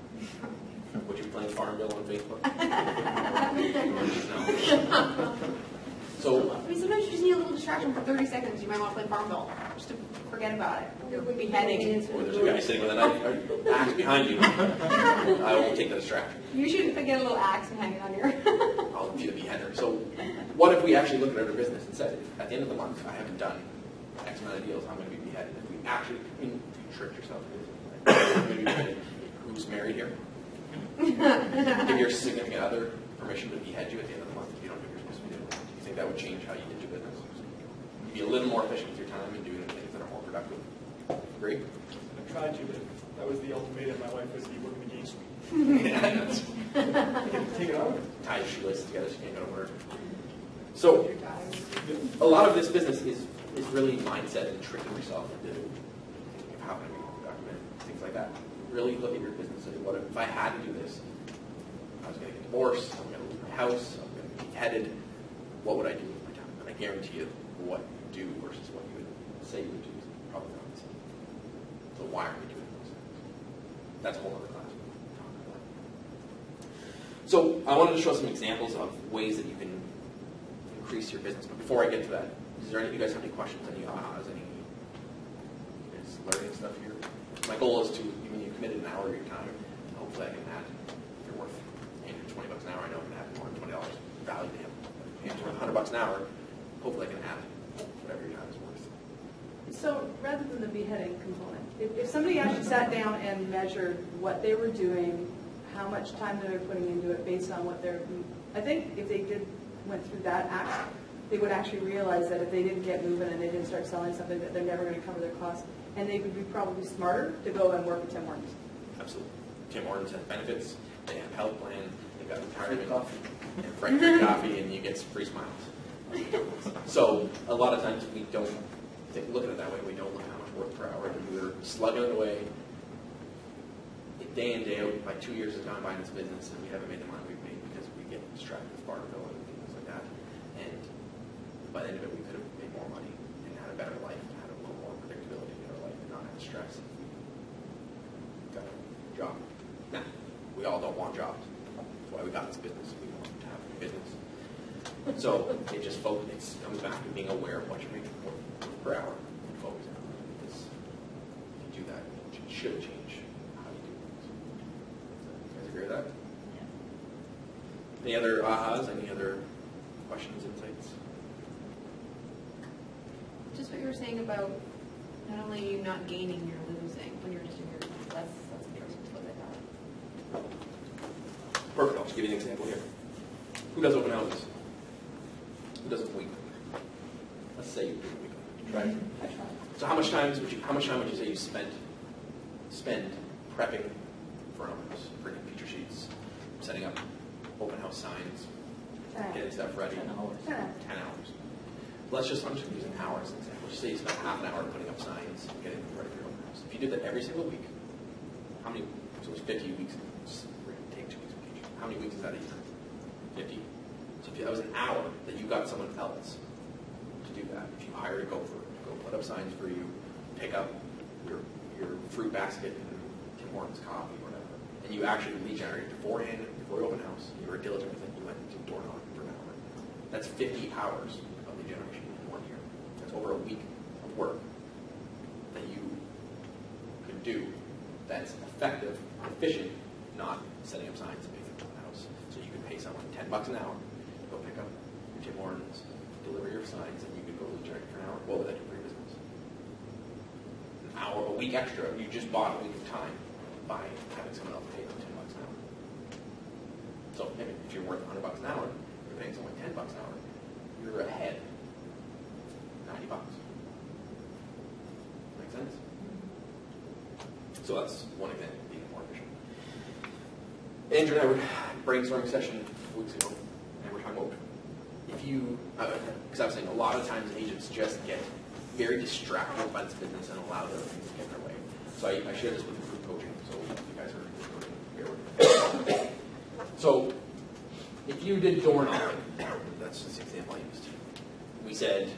Would you be playing Farmville on Facebook? No. So, I mean, sometimes you just need a little distraction for 30 seconds. You might want to play Farmville, just to forget about it. You're beheading. or there's a guy sitting with a knife or axe behind you. I won't take the distraction. You should get a little axe and hang it on your... I'll be the beheader. So, what if we actually looked at our business and said, at the end of the month, I haven't done X amount of deals, I'm going to be beheaded. If we actually, I mean, you tricked yourself. Maybe beheaded. Who's married here? Give your significant other permission to behead you at the end of the month if you don't do what you're supposed to be doing. Do you think that would change how you did your business? You'd be a little more efficient with your time and doing the things that are more productive. Agree? I tried to, but that was the ultimatum. My wife was you working against me. Yeah, that's, Take it out. tie your shoelaces together so you can't go to work. So, a lot of this business is really mindset and tricking yourself into thinking of how can I be more productive, things like that. Really look at your business and say, what if I had to do this? I was going to get divorced, I'm going to lose my house, I'm going to be beheaded. What would I do with my time? And I guarantee you what you do versus what you would say you would do is probably not the same. So why are we doing those things? That's a whole other class. So I wanted to show some examples of ways that you can increase your business. But before I get to that, is there any, you guys have any questions, any ahas, any learning stuff here? My goal is to, when you committed an hour of your time, hopefully I can add, if you're worth $20 an hour, I know I can add more than $20 value to him. If you're worth $100 an hour, hopefully I can add whatever your time is worth. So rather than the beheading component, if somebody actually sat down and measured what they were doing, how much time they were putting into it based on what they're, I think if they went through that act, they would actually realize that if they didn't get moving and they didn't start selling something, that they're never going to cover their costs, and they would be probably smarter to go and work at Tim Hortons. Absolutely. Tim Hortons has benefits, they have health plan, they've got retirement coffee, and free coffee, and you get some free smiles. So a lot of times we don't look at it that way. We don't look at how much work per hour, and we're slugging it away day in, day out. Like 2 years has gone by in this business, and we haven't made the money we've made because we get distracted with Barterville and things like that. And by the end of it, we could have made more money and had a better life, and had a little more predictability in our life, and not have stress. Got a job. Now, we all don't want jobs. That's why we got this business. We want to have a business. So it just it comes back to being aware of what you're making per hour and focus on it. Because if you do that, it should change how you do things. You guys agree with that? Yeah. Any other ahas? Any other questions, insights? Just what you were saying about not only you not gaining, you're losing when you're just doing your business. That's interesting to look at that. Perfect. I'll just give you an example here. Who does open houses? Who does it weekly? Let's say you do it weekly. Try it. I try. So how much time would you say you spend prepping for an open house, printing feature sheets, setting up open house signs, getting stuff ready? 10 hours. 10 hours. I'm just using hours as an example. Just say you spend half an hour putting up signs and getting them ready for your open house. If you did that every single week, how many? So it was 50 weeks. We're going to take 2 weeks vacation. How many weeks is that a year? 50. So if that was an hour that you got someone else to do that, if you hired a gopher to go put up signs for you, pick up your fruit basket and Tim Hortons coffee or whatever, and you actually lead generated beforehand, before your open house, you were diligent with it, you went to door knocking for an hour. That's 50 hours of lead generation in 1 year. That's over a week of work that you could do that's effective, efficient, not setting up signs and paying for the house. So you could pay someone $10 an hour, go pick up your Tim Hortons, deliver your signs, and you could go lead generate for an hour. What would that do for your business? An hour, a week extra. You just bought a week of time by having someone else pay them $10 an hour. So if you're worth $100 an hour, you're paying someone $10 an hour, you're ahead $90. Make sense? So that's one example of being more efficient. Andrew and I were brainstorming session weeks ago, and we're talking about because I was saying a lot of times agents just get very distracted by this business and allow other things to get in their way. So I shared this with the group coaching, so you guys are here with me. So if you did door knocking, that's just the example I used. We said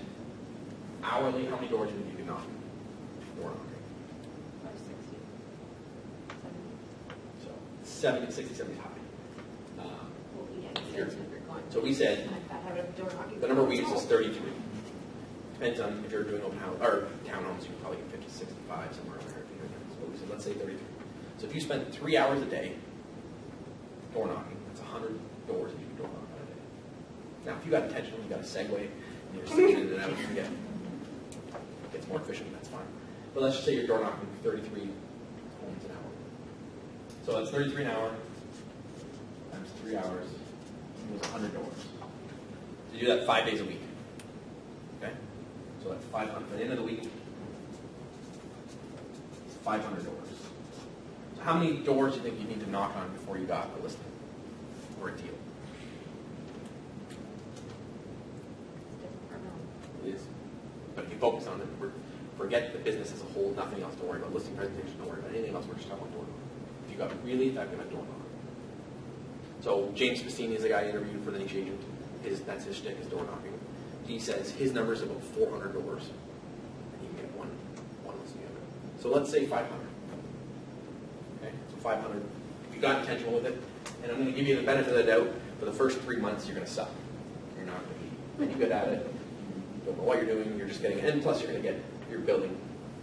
hourly, how many doors do you think you could knock? Door knocking. 70, 60, 70 is high. Well, yeah, If you're- if you're going. So we said I have a door knocking. the number we use is 33. Depends on if you're doing open house or townhomes, you can probably get 50, 65 somewhere around there. So we said let's say 33. So if you spend 3 hours a day door knocking, that's 100 doors that you can door knock on a day. Now, if you got intentional, you got a segue, and you're sticking in and out, you get it gets more efficient. That's fine. But let's just say you're door knocking 33 homes an hour. So that's 33 an hour times 3 hours equals 100 doors. So you do that 5 days a week. Okay? So that's 500. By the end of the week, it's 500 doors. So how many doors do you think you need to knock on before you got a listing or a deal? It is. But if you focus on it, forget the business as a whole, nothing else. Don't worry about listing presentations, don't worry about anything else. We're just talking about door knocking. If you got really effective at door knocking. So James Spastini is the guy I interviewed for the niche agent. That's his shtick, is door knocking. He says his number is about 400 doors, and you can get one listing of it. So let's say 500. Okay, so 500. If you got intentional with it, and I'm going to give you the benefit of the doubt, for the first 3 months you're going to suck. You're not going to be any good at it, you don't know what you're doing, you're just getting, and plus you're building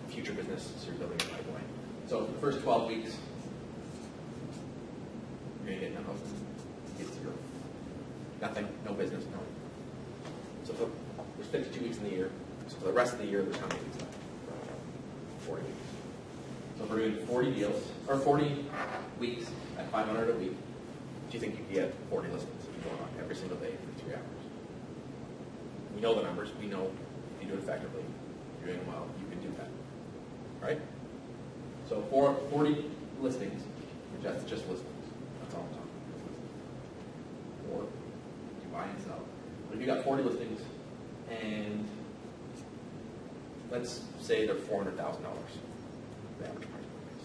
future business, so you're building a pipeline. So for the first 12 weeks, you're going to get nothing. Get zero. Nothing, no business, no. So there's 52 weeks in the year. So for the rest of the year, there's how many weeks left? 40 weeks. So if we're doing 40 deals, or 40 weeks at 500 a week, do you think you could get 40 listings if you go on every single day for 3 hours? We know the numbers. We know if you do it effectively, you're doing well, you can do that. Right? So 40 listings, that's just listings. That's all I'm talking about. Or you buy and sell. But if you got 40 listings, and let's say they're $400,000. The average price point is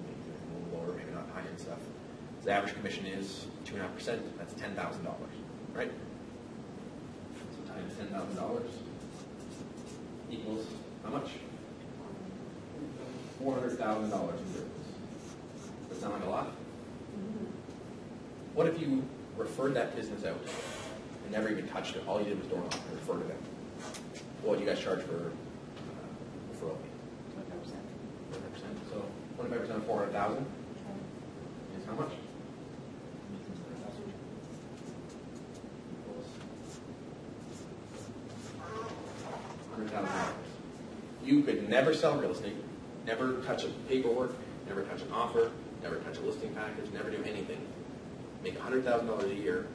maybe a little lower, maybe not high-end stuff. So the average commission is 2.5%. That's $10,000, right? So times $10,000 equals how much? $400,000 in business. Does that sound like a lot? What if you referred that business out and never even touched it? All you did was door knock and referred it out. What would you guys charge for referral fee? 25%. So 25% of 400,000 is how much? $100,000. You could never sell real estate, never touch a paperwork, never touch an offer, never touch a listing package, never do anything. Make $100,000 a year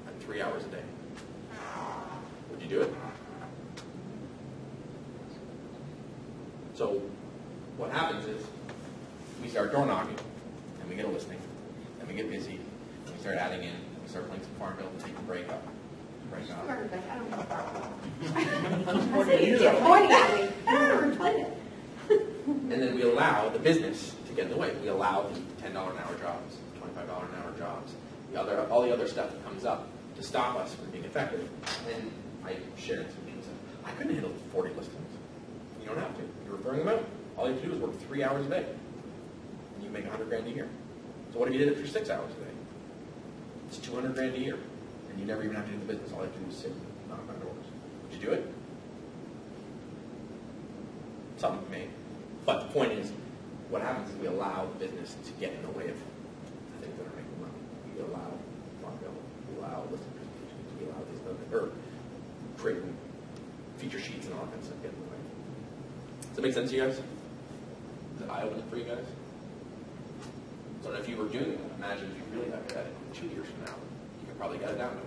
at 3 hours a day. Would you do it? So what happens is we start door knocking, and we get a listing, and we get busy, and we start adding in, and we start playing some Farmville and taking a break up. Break up. I don't know. I'm I pointing at see you, you though. pointing at me. I don't ever play it. And then we allow the business to get in the way. We allow the $10 an hour jobs, $25 an hour jobs, all the other stuff that comes up to stop us from being effective. And I shared some things. I couldn't handle 40 listings. You don't have to. You're referring them out. All you have to do is work 3 hours a day, and you make $100,000 a year. So what if you did it for 6 hours a day? It's $200,000 a year, and you never even have to do the business. All you have to do is sit and knock on doors. Would you do it? Some may. But the point is, what happens is we allow the business to get in the way of the things that are making money. We allow Farmville, we allow listing presentations, we allow these other, or creating feature sheets and all that kind of stuff get in the way. Does that make sense to you guys? Is it eye-opening for you guys? So if you were doing that, imagine if you really got good at it 2 years from now, you could probably get it down to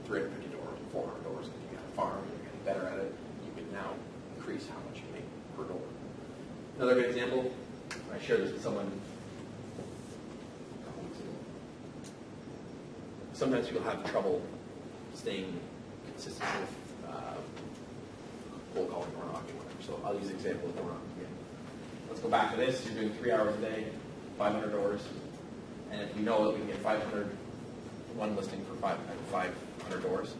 350 doors, 400 doors. If you got a farm, you're getting better at it, you could now increase how much you make per door. Another good example, I shared this with someone a couple weeks ago. Sometimes people have trouble staying consistent with cold calling, door knocking, whatever. So I'll use the example of door knocking again. Let's go back to this. You're doing 3 hours a day, 500 doors. And if we know that we can get 500, one listing for 500 doors,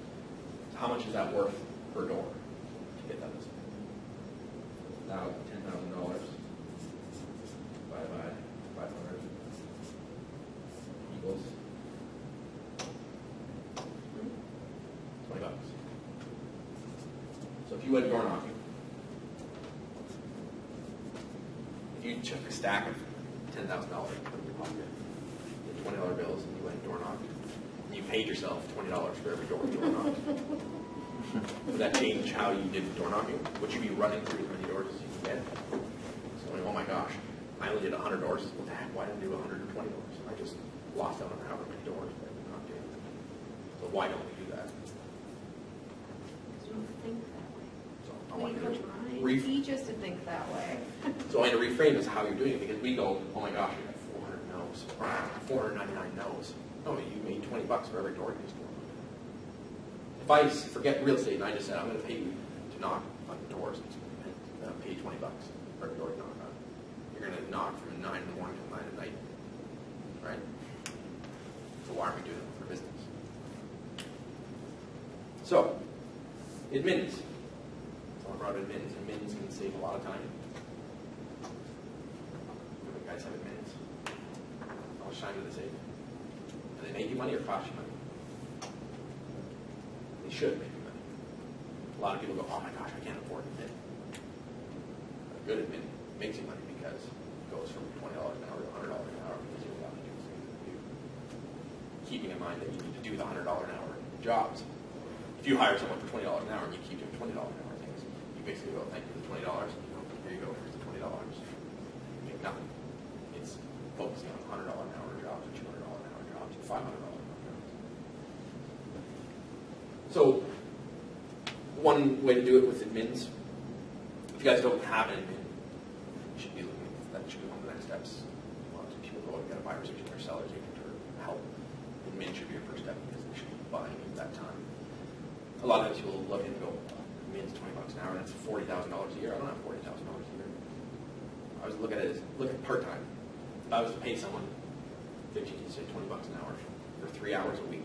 how much is that worth per door to get that listing? Now, $10,000 divided by 500 equals $20. So if you went door knocking, if you took a stack of $10,000 and put it in your pocket, you had $20 bills, and you went door knocking, and you paid yourself $20 for every door you door knocked. Would that change how you did door knocking? Would you be running through as many doors as you can get? So like, oh my gosh, I only did 100 doors. What the heck? Why didn't I do 120 doors? I just lost out on however many doors that I did not do. So why don't we do that? You don't think that way. So I want you to Trying. Teach us to think that way. So I want to reframe as how you're doing it, because we go, oh my gosh, we got 400 no's, or 499 no's. No, you made $20 for every door you just door. If I forget real estate and I just said, I'm going to pay you to knock on doors and pay you $20 for every door you knock on, you're going to knock from 9 in the morning till 9 at night, right? So why aren't we doing it for business? So, admittance. Someone brought admittance. Admittance can save a lot of time. You guys have admittance? How much time do they save? Do they make you money or cost you money? They should make you money. lot of people go, oh my gosh, I can't afford admin. A good admin makes you money because it goes from $20 an hour to $100 an hour because you have to do things that you do. Keeping in mind that you need to do the $100 an hour jobs. If you hire someone for $20 an hour and you keep doing $20 an hour things, you basically go, thank you for the $20. Here you go, here's the $20. You make nothing. It's focusing on $100 an hour jobs, or $200 an hour jobs, or $500 an hour jobs. So, one way to do it with admins, if you guys don't have an admin, you should be looking at that. Should be one of the next steps. A lot of people go and get a buyer's agent or seller's agent or help. Admin should be your first step because they should be buying at that time. A lot of times people look and go, admin's $20 an hour, that's $40,000 a year. I don't have $40,000 a year. I was looking at it as, look at part-time. If I was to pay someone 15 to say $20 an hour for 3 hours a week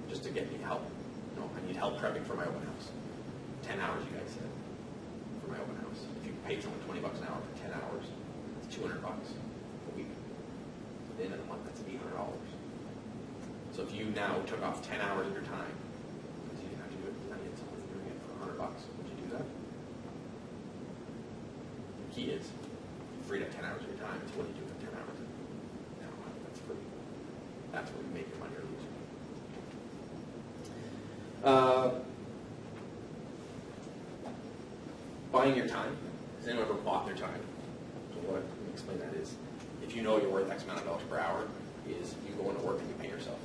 just to get me help. No, I need help prepping for my open house. 10 hours, you guys said, for my open house. If you paid someone $20 an hour for 10 hours, that's $200 a week. At the end of the month, that's $800. So if you now took off 10 hours of your time, because you didn't have to do it, now you had someone doing it for $100, would you do that? The key is, you freed up 10 hours of your time, so what do you do with 10 hours? No, that's free. That's where you make your money or lose. Buying your time. Has anyone ever bought their time? So what let me explain that is, if you know you're worth X amount of dollars per hour, is you go into work and you pay yourself.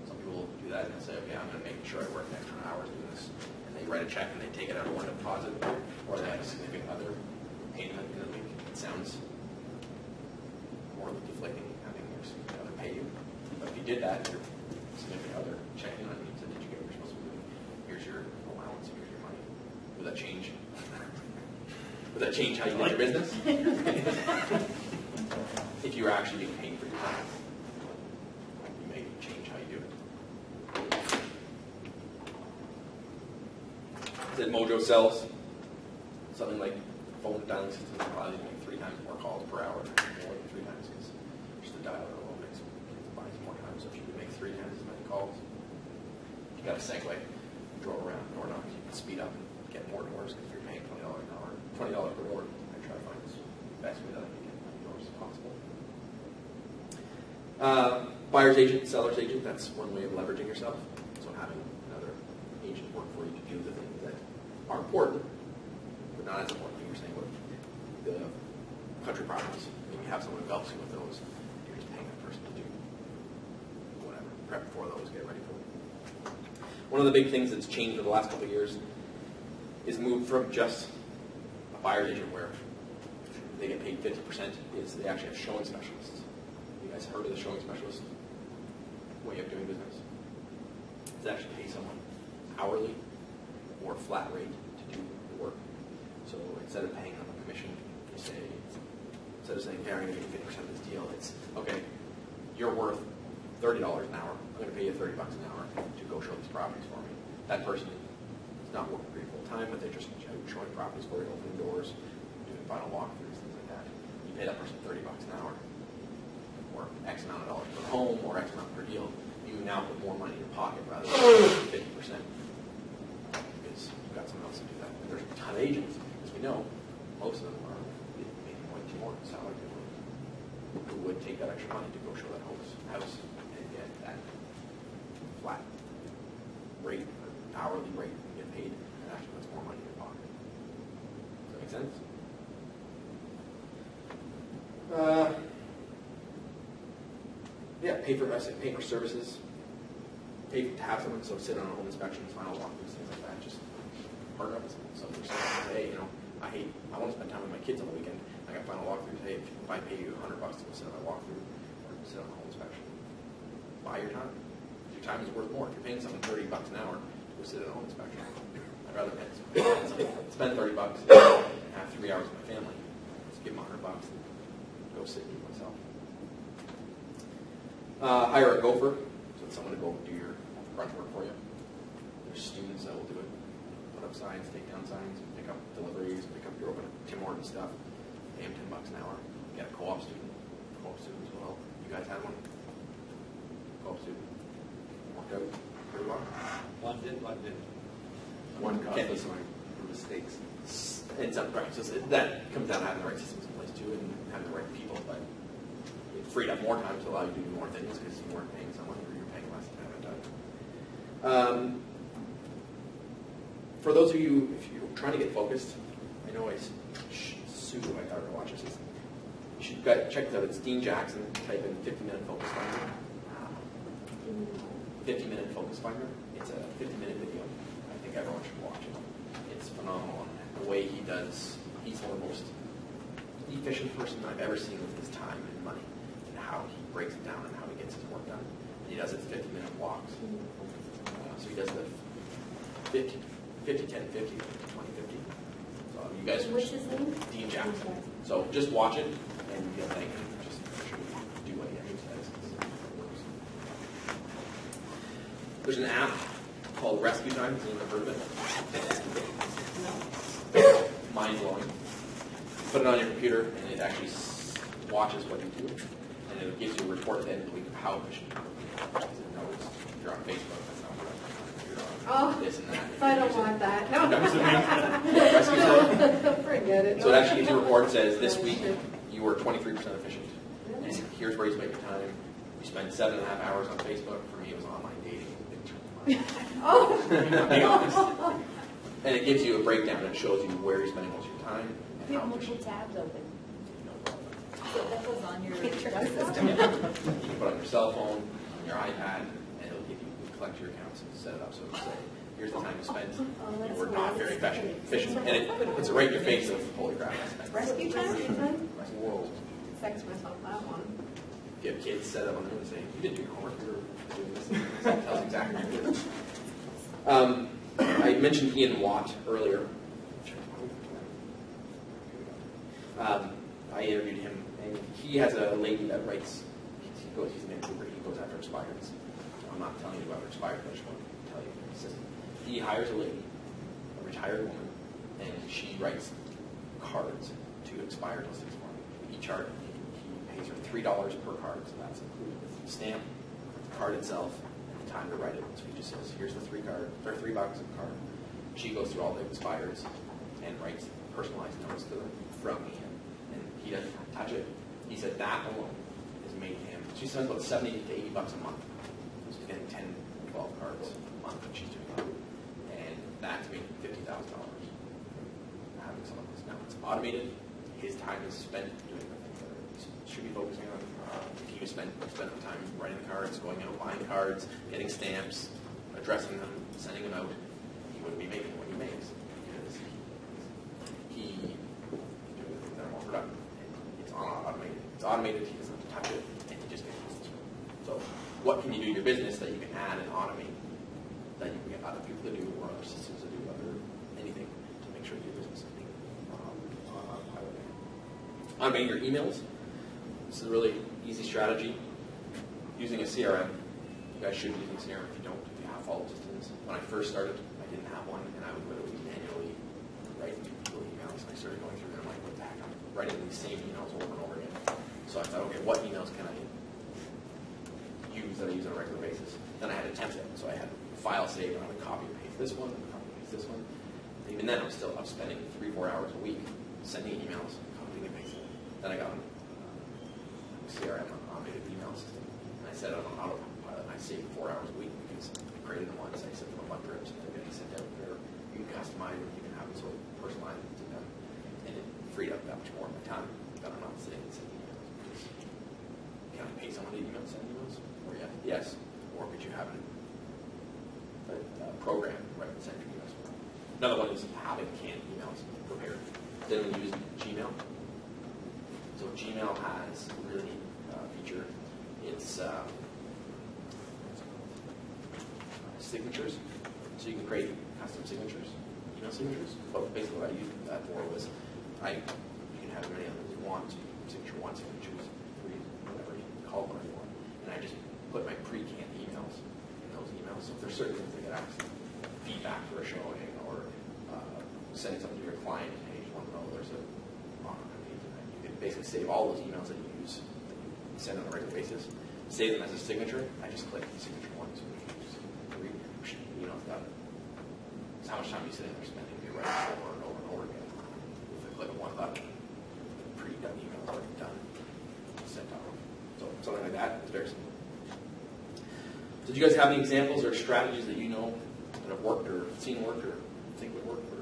Some people do that and they say, okay, I'm going to make sure I work an extra hours doing this. And they write a check and they take it out of one deposit, or they have a significant other paying them in a week. It sounds more deflating having your significant other pay you. But if you did that, your significant other checking on you and said, did you get what you're supposed to be doing? Here's your allowance, here's your money. Would that change? Would that change how you did your business? If you were actually being paid for your time, you may change how you do it. Said Mojo sells something like phone dialing systems that allows you to make 3 times more calls per hour, more than 3 times, because just the dialer alone makes buys more time. So if you could make 3 times as many calls, you got a segue, drove around door knocks, you can speed up and get more doors because you're paying $20 an hour, $20 per door. I try to find the best way that I can get as many doors as possible. Buyer's agent, seller's agent, that's one way of leveraging yourself. So having another agent work for you to do the things that are important, but not as important. You're saying with the country properties, maybe you have someone who helps you with those. You're just paying that person to do whatever, prep for those, get ready for them. One of the big things that's changed over the last couple of years is moved from just a buyer's agent where they get paid 50% is they actually have showing specialists. You guys heard of the showing specialist way of doing business? It's actually pay someone hourly or flat rate to do the work. So instead of paying them a commission, you say, instead of saying, hey, I'm going to give you 50% of this deal, it's, okay, you're worth $30 an hour. I'm going to pay you $30 an hour to go show these properties for me. That person is not working for you full time, but they're just showing properties for you, opening doors, doing final walkthroughs, things like that. You pay that person $30 an hour, or X amount of dollars per home, or X amount per deal. You now put more money in your pocket rather than 50%. Because you've got someone else to do that. And there's a ton of agents, as we know, most of them are making way too more salary who would take that extra money to go show that house and get that flat rate, hourly rate, and get paid, and actually puts more money in your pocket. Does that make sense? Yeah, pay for services, pay to have someone sit on a home inspection, final walkthroughs, things like that. Just partner up with someone. So if someone says, hey, I want to spend time with my kids on the weekend. I got final walkthroughs. Hey, if I pay you $100 to go sit on my walkthrough or sit on a home inspection, buy your time. Your time is worth more. If you're paying someone $30 an hour to go sit at a home inspection, I'd rather spend $30 and have 3 hours with my family. Just give them $100 and go sit and do it myself. Hire a gopher, so it's someone to go do your grunt work for you. There's students that will do it. Put up signs, take down signs, pick up deliveries, pick up your open Tim Hortons stuff. Pay them $10 an hour. Get a co-op student. Co-op students will help. You guys had one? Co-op student. Worked out pretty well. One did. One Can't causes be- my mistakes. And some practices, that comes down to having the right systems in place too, and having the right people, but it freed up more time to allow you to do more things because you weren't paying someone or you're paying less to have it done. For those of you, if you're trying to get focused, I know Sue, my daughter, watches this. You should check it out. It's Dean Jackson. Type in 50-minute focus finder. 50-minute focus finder. It's a 50-minute video. I think everyone should watch it. It's phenomenal. The way he does, he's one of the most efficient person I've ever seen with his time and money, and how he breaks it down and how he gets his work done. He does it 50-minute blocks. So he does the 50, 10, 50, 20, 50. So you guys, What's his name? Dean Jackson. So just watch it and you'll thank him. Just do what he says. There's an app called Rescue Time. Has anyone heard of it? Mind blowing. Put it on your computer and it actually watches what you do, and it gives you a report at the end of the week of how efficient you are. It knows if you're on Facebook, that's not what you're on this and that. I don't want that. No. Rescue Time. Forget it. So it actually gives you a report that says this week you were 23% efficient. And here's where you spent your time. You spent 7.5 hours on Facebook. For me, it was online dating. Being honest. And it gives you a breakdown that shows you where you're spending most of your time. You have multiple tabs open. So that was on your You can put it on your cell phone, on your iPad, and it'll give you collect your accounts and set it up so it'll say, here's the time you spent. You were not very efficient. And it puts it right in your face of, holy crap, I spent. Rescue time? Whoa. Sex myself that one. If you have kids, set up on them and say, you didn't do your homework, you were doing this. It tells exactly what you did. I mentioned Ian Watt earlier. I interviewed him, and he has a lady that writes, he's in Vancouver, he goes after expireds. I'm not telling you about expired, I just want to tell you the system. He hires a lady, a retired woman, and she writes cards to expired listings for him. Each card, he pays her $3 per card, so that's included with the stamp, the card itself, and the time to write it. So he just says, here's the $3 of the card. She goes through all the expireds and writes personalized notes to them from him. And he doesn't touch it. He said that alone has made him, she spends about 70 to 80 bucks a month. So she's getting 10, 12 cards a month that she's doing that. And that's made $50,000 having some of this. Now it's automated. His time is spent doing the things that he should be focusing on. If he was spending time writing cards, going out, buying cards, getting stamps, addressing them, sending them out, he wouldn't be making what he makes because he doing the things that are more productive. It's automated. It's automated. He doesn't touch it, and he just gets business from it. So, what can you do in your business that you can add and automate that you can get other people to do or other systems to do, anything to make sure your business is being automating your emails. This is a really easy strategy. Using a CRM. You guys should be using CRM if you don't. If you have follow-up systems. When I first started, I didn't have one, and I would literally manually write people emails. And I started going through them like, what the heck? I'm writing these same emails over and over again. So I thought, okay, what emails can I use that I use on a regular basis? Then I had a template, so I had a file saved, and I would copy and paste this one, and copy and paste this one. Even then, I was spending 3-4 hours a week sending emails, copying and pasting. Then I got a CRM, an automated email system, and I set it on autopilot, and I saved 4 hours a week because I created them once, I sent them a bunch of trips, and they're getting sent out there. You can customize it, you can have it sort of personalized to them, and it freed up that much more of my time that I'm not sitting and sending emails. Because can I pay someone to send emails? Or yes. Or could you have a program where I can send you emails? Another one is having canned emails prepared. Then we use Gmail. So Gmail has a really neat feature. It's signatures. So you can create custom signatures, email signatures. But basically what I used that for was you can have as many others as you want. Signature 1, signature 3, whatever you call them you want. And I just put my pre-canned emails in those emails. So if there's certain things that get asked, feedback for a showing or sending something to your client, hey, you want to know there's a you can basically save all those emails that you use, that you send on a regular basis, save them as a signature. I just click signature 1, signature 2, signature 3, emails done. how much time you sit in there spending your writing over and over and over again. With a click of one button, pre-done emails already done, sent out. So something like that is very simple. So do you guys have any examples or strategies that you know that have worked or seen work or think would work for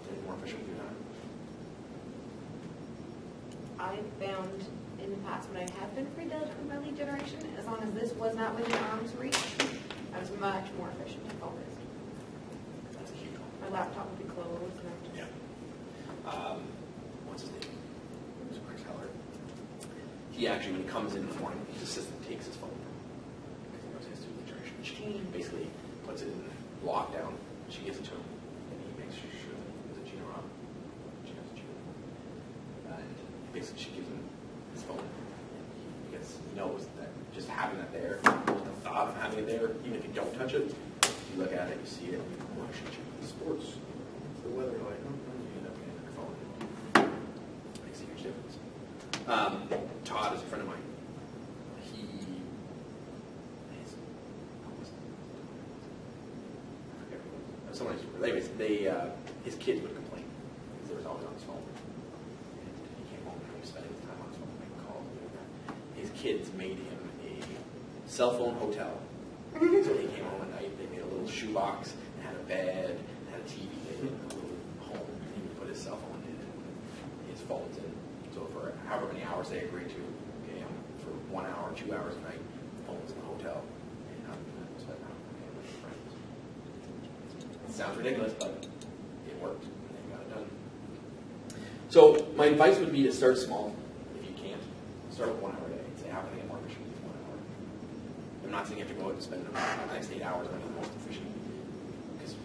getting more efficient with your time? I found in the past when I have been free to my lead generation, as long as this was not within arm's reach, I was much more efficient and focused. That's a huge one. My laptop would be closed and I would just. Yeah. What's his name? It was Chris Heller. He actually, when he comes in the morning, his assistant takes his phone from him because he knows he has to do the generation. She basically puts it in lockdown. She gives it to him, and he makes sure that Gina Rob. She knows Gina. And basically, she gives him his phone. And he knows that just having that there, the thought of having it there, even if you don't touch it, you look at it, you see it, why should you? Sports, it's the weather, like, you end up getting your phone. It makes a huge difference. Todd is a friend of mine. Anyways, his kids would complain because they was always on his phone. And he came home and he was spending his time on his phone making calls and doing that. His kids made him a cell phone hotel. So he came home at night, they made a little shoebox, and had a bed, and had a TV, they made a little home, and he would put his cell phone in and his phones in. So for however many hours they agreed to, okay, for 1 hour, 2 hours a night, phones in the hotel, and spend time with friends. It sounds ridiculous, but it worked, and they got it done. So my advice would be to start small, if you can't. Start with 1 hour a day. Say, how can I get more efficient with 1 hour? I'm not saying you have to go out and spend the next 8 hours on being the most efficient, because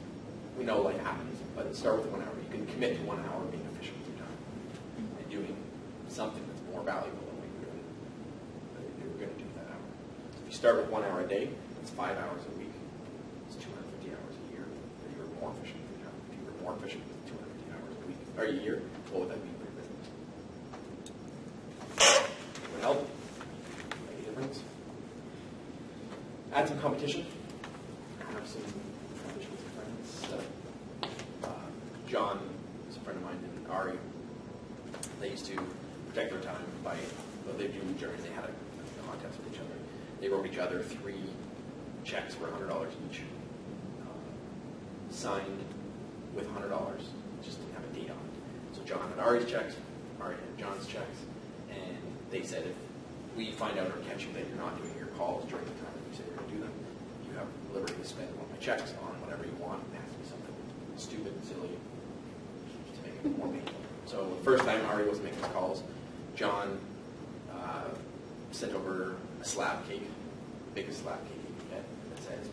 we know life happens, but start with 1 hour. You can commit to 1 hour of being efficient with your time and doing something that's more valuable than what you're going to do that hour. If you start with 1 hour a day, it's 5 hours a week. It's 250 hours a year. That you're more efficient with your time. If you were more efficient with 250 hours a week or a year, what would that mean for your business? It would help. Make a difference. Add some competition. Have some competition with your friends. John is a friend of mine, and Ari. They used to protect their time by, well, they do journeys. They had a contest with each other. They wrote each other 3 checks for $100 each, signed with $100, just to have a date on it. So John had Ari's checks, Ari had John's checks, and they said if we find out or catch you that you're not doing your calls during the time that you say you're going to do them, you have liberty to spend one of my checks on whatever you want. It has to be something stupid and silly to make it more meaningful. So the first time Ari was making calls, John sent over a slab cake, the biggest slab cake he could get, that says,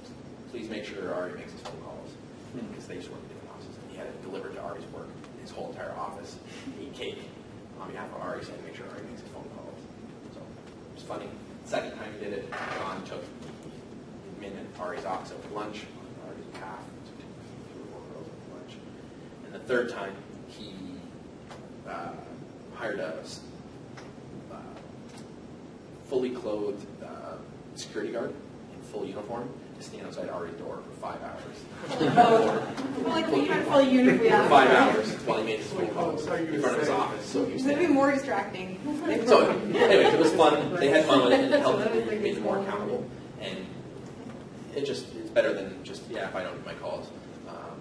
please make sure Ari makes his phone calls, because they just work in different houses. And he had it delivered to Ari's work. His whole entire office ate cake on behalf of Ari, saying make sure Ari makes his phone calls. So it was funny. Second time he did it, John took him in Ari's office out for lunch on Ari's behalf. So 2 or 4 girls out for lunch. And the third time, he hired a fully clothed security guard in full uniform to stand outside Ari's door for 5 hours. Like we had full uniform. For 5 hours while he made his phone calls in front of his office. So he was It'd be standing. more distracting. So, anyways, it was fun. They had fun with it, and it helped make them more accountable. And it's better than just, if I don't do my calls, I'll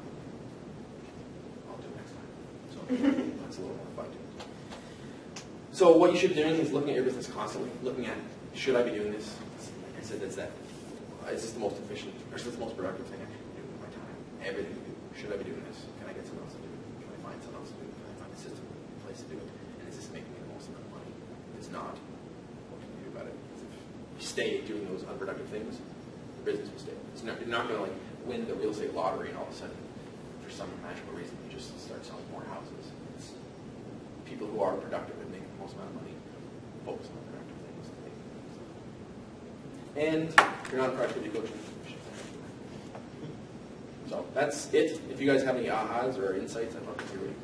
do it next time. So that's a little more fun too. So what you should be doing is looking at your business constantly, looking at, should I be doing this? Like I said, is this the most efficient, or is this the most productive thing I can do with my time? Everything you do. Should I be doing this? Can I get someone else to do it? Can I find someone else to do it? Can I find a system, a place to do it? And is this making me the most amount of money? If it's not, what can you do about it? If you stay doing those unproductive things, the business will stay. You're not going to win the real estate lottery and all of a sudden, for some magical reason, you just start selling more houses. It's people who are productive and make the most amount of money focus on productive things. And you're not a productivity coach. So that's it. If you guys have any ahas or insights, I'd love to hear it.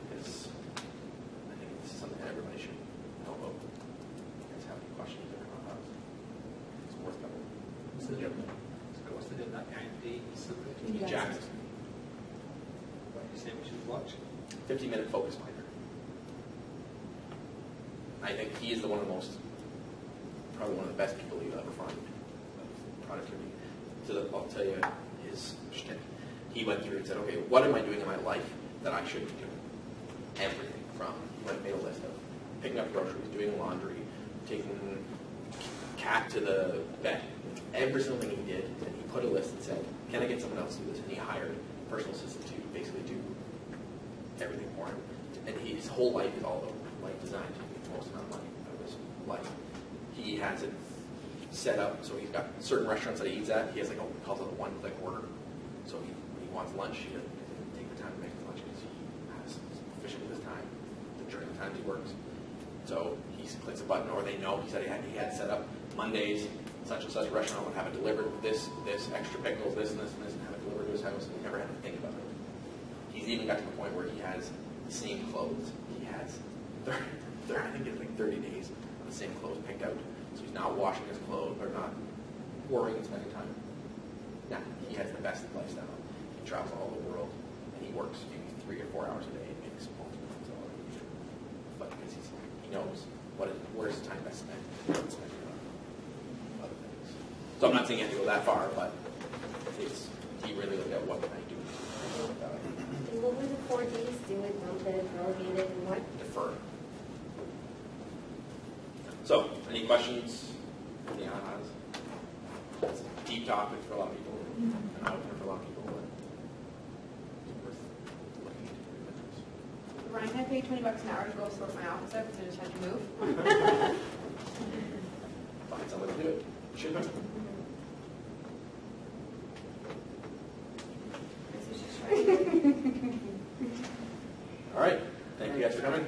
Because I think this is something that everybody should know about. If you guys have any questions or ahas, it's worth covering. What's the name of that IMD? Jackson. 15-minute focus finder. I think he is probably one of the best people you'll ever find of productivity. I'll tell you his shtick. He went through and said, okay, what am I doing in my life that I shouldn't be doing? Everything from, he made a list of picking up groceries, doing laundry, taking cat to the vet. Every single thing he did, and he put a list and said, can I get someone else to do this? And he hired a personal assistant to basically do everything for him. And his whole life is all about design to make the most amount of money out of his life. He has it set up, so he's got certain restaurants that he eats at. He has he calls it a one-click order. So when he wants lunch, he doesn't take the time to make his lunch because he has efficient with his time during the times he works. So he clicks a button, or they know he said he had set up Mondays, such and such restaurant would have it delivered with this extra pickles, this and this and this, and have it delivered to his house, and he never had to think about it. He's even got to the point where he has the same clothes. He has, I think it's 30 days of the same clothes picked out. So he's not washing his clothes, or not worrying and spending time. Now, he has the best lifestyle. He travels all over the world, and he works maybe 3 or 4 hours a day and makes multiple times a year. But because he knows where's his time best spent, and spent it on other things. So I'm not saying you have to go that far, but he really looked at what can I do. And what were the 4 Ds? Do it, dump it, relegate it, and what? Defer. So, any questions? Yeah, it's a deep topic for a lot of people, and eye-opener for a lot of people, but it's worth looking into. Ryan, can I pay you $20 an hour to go sort my office out because I just had to move? Find someone to do it. Ship it. This is just right. All right. Thank you guys for coming.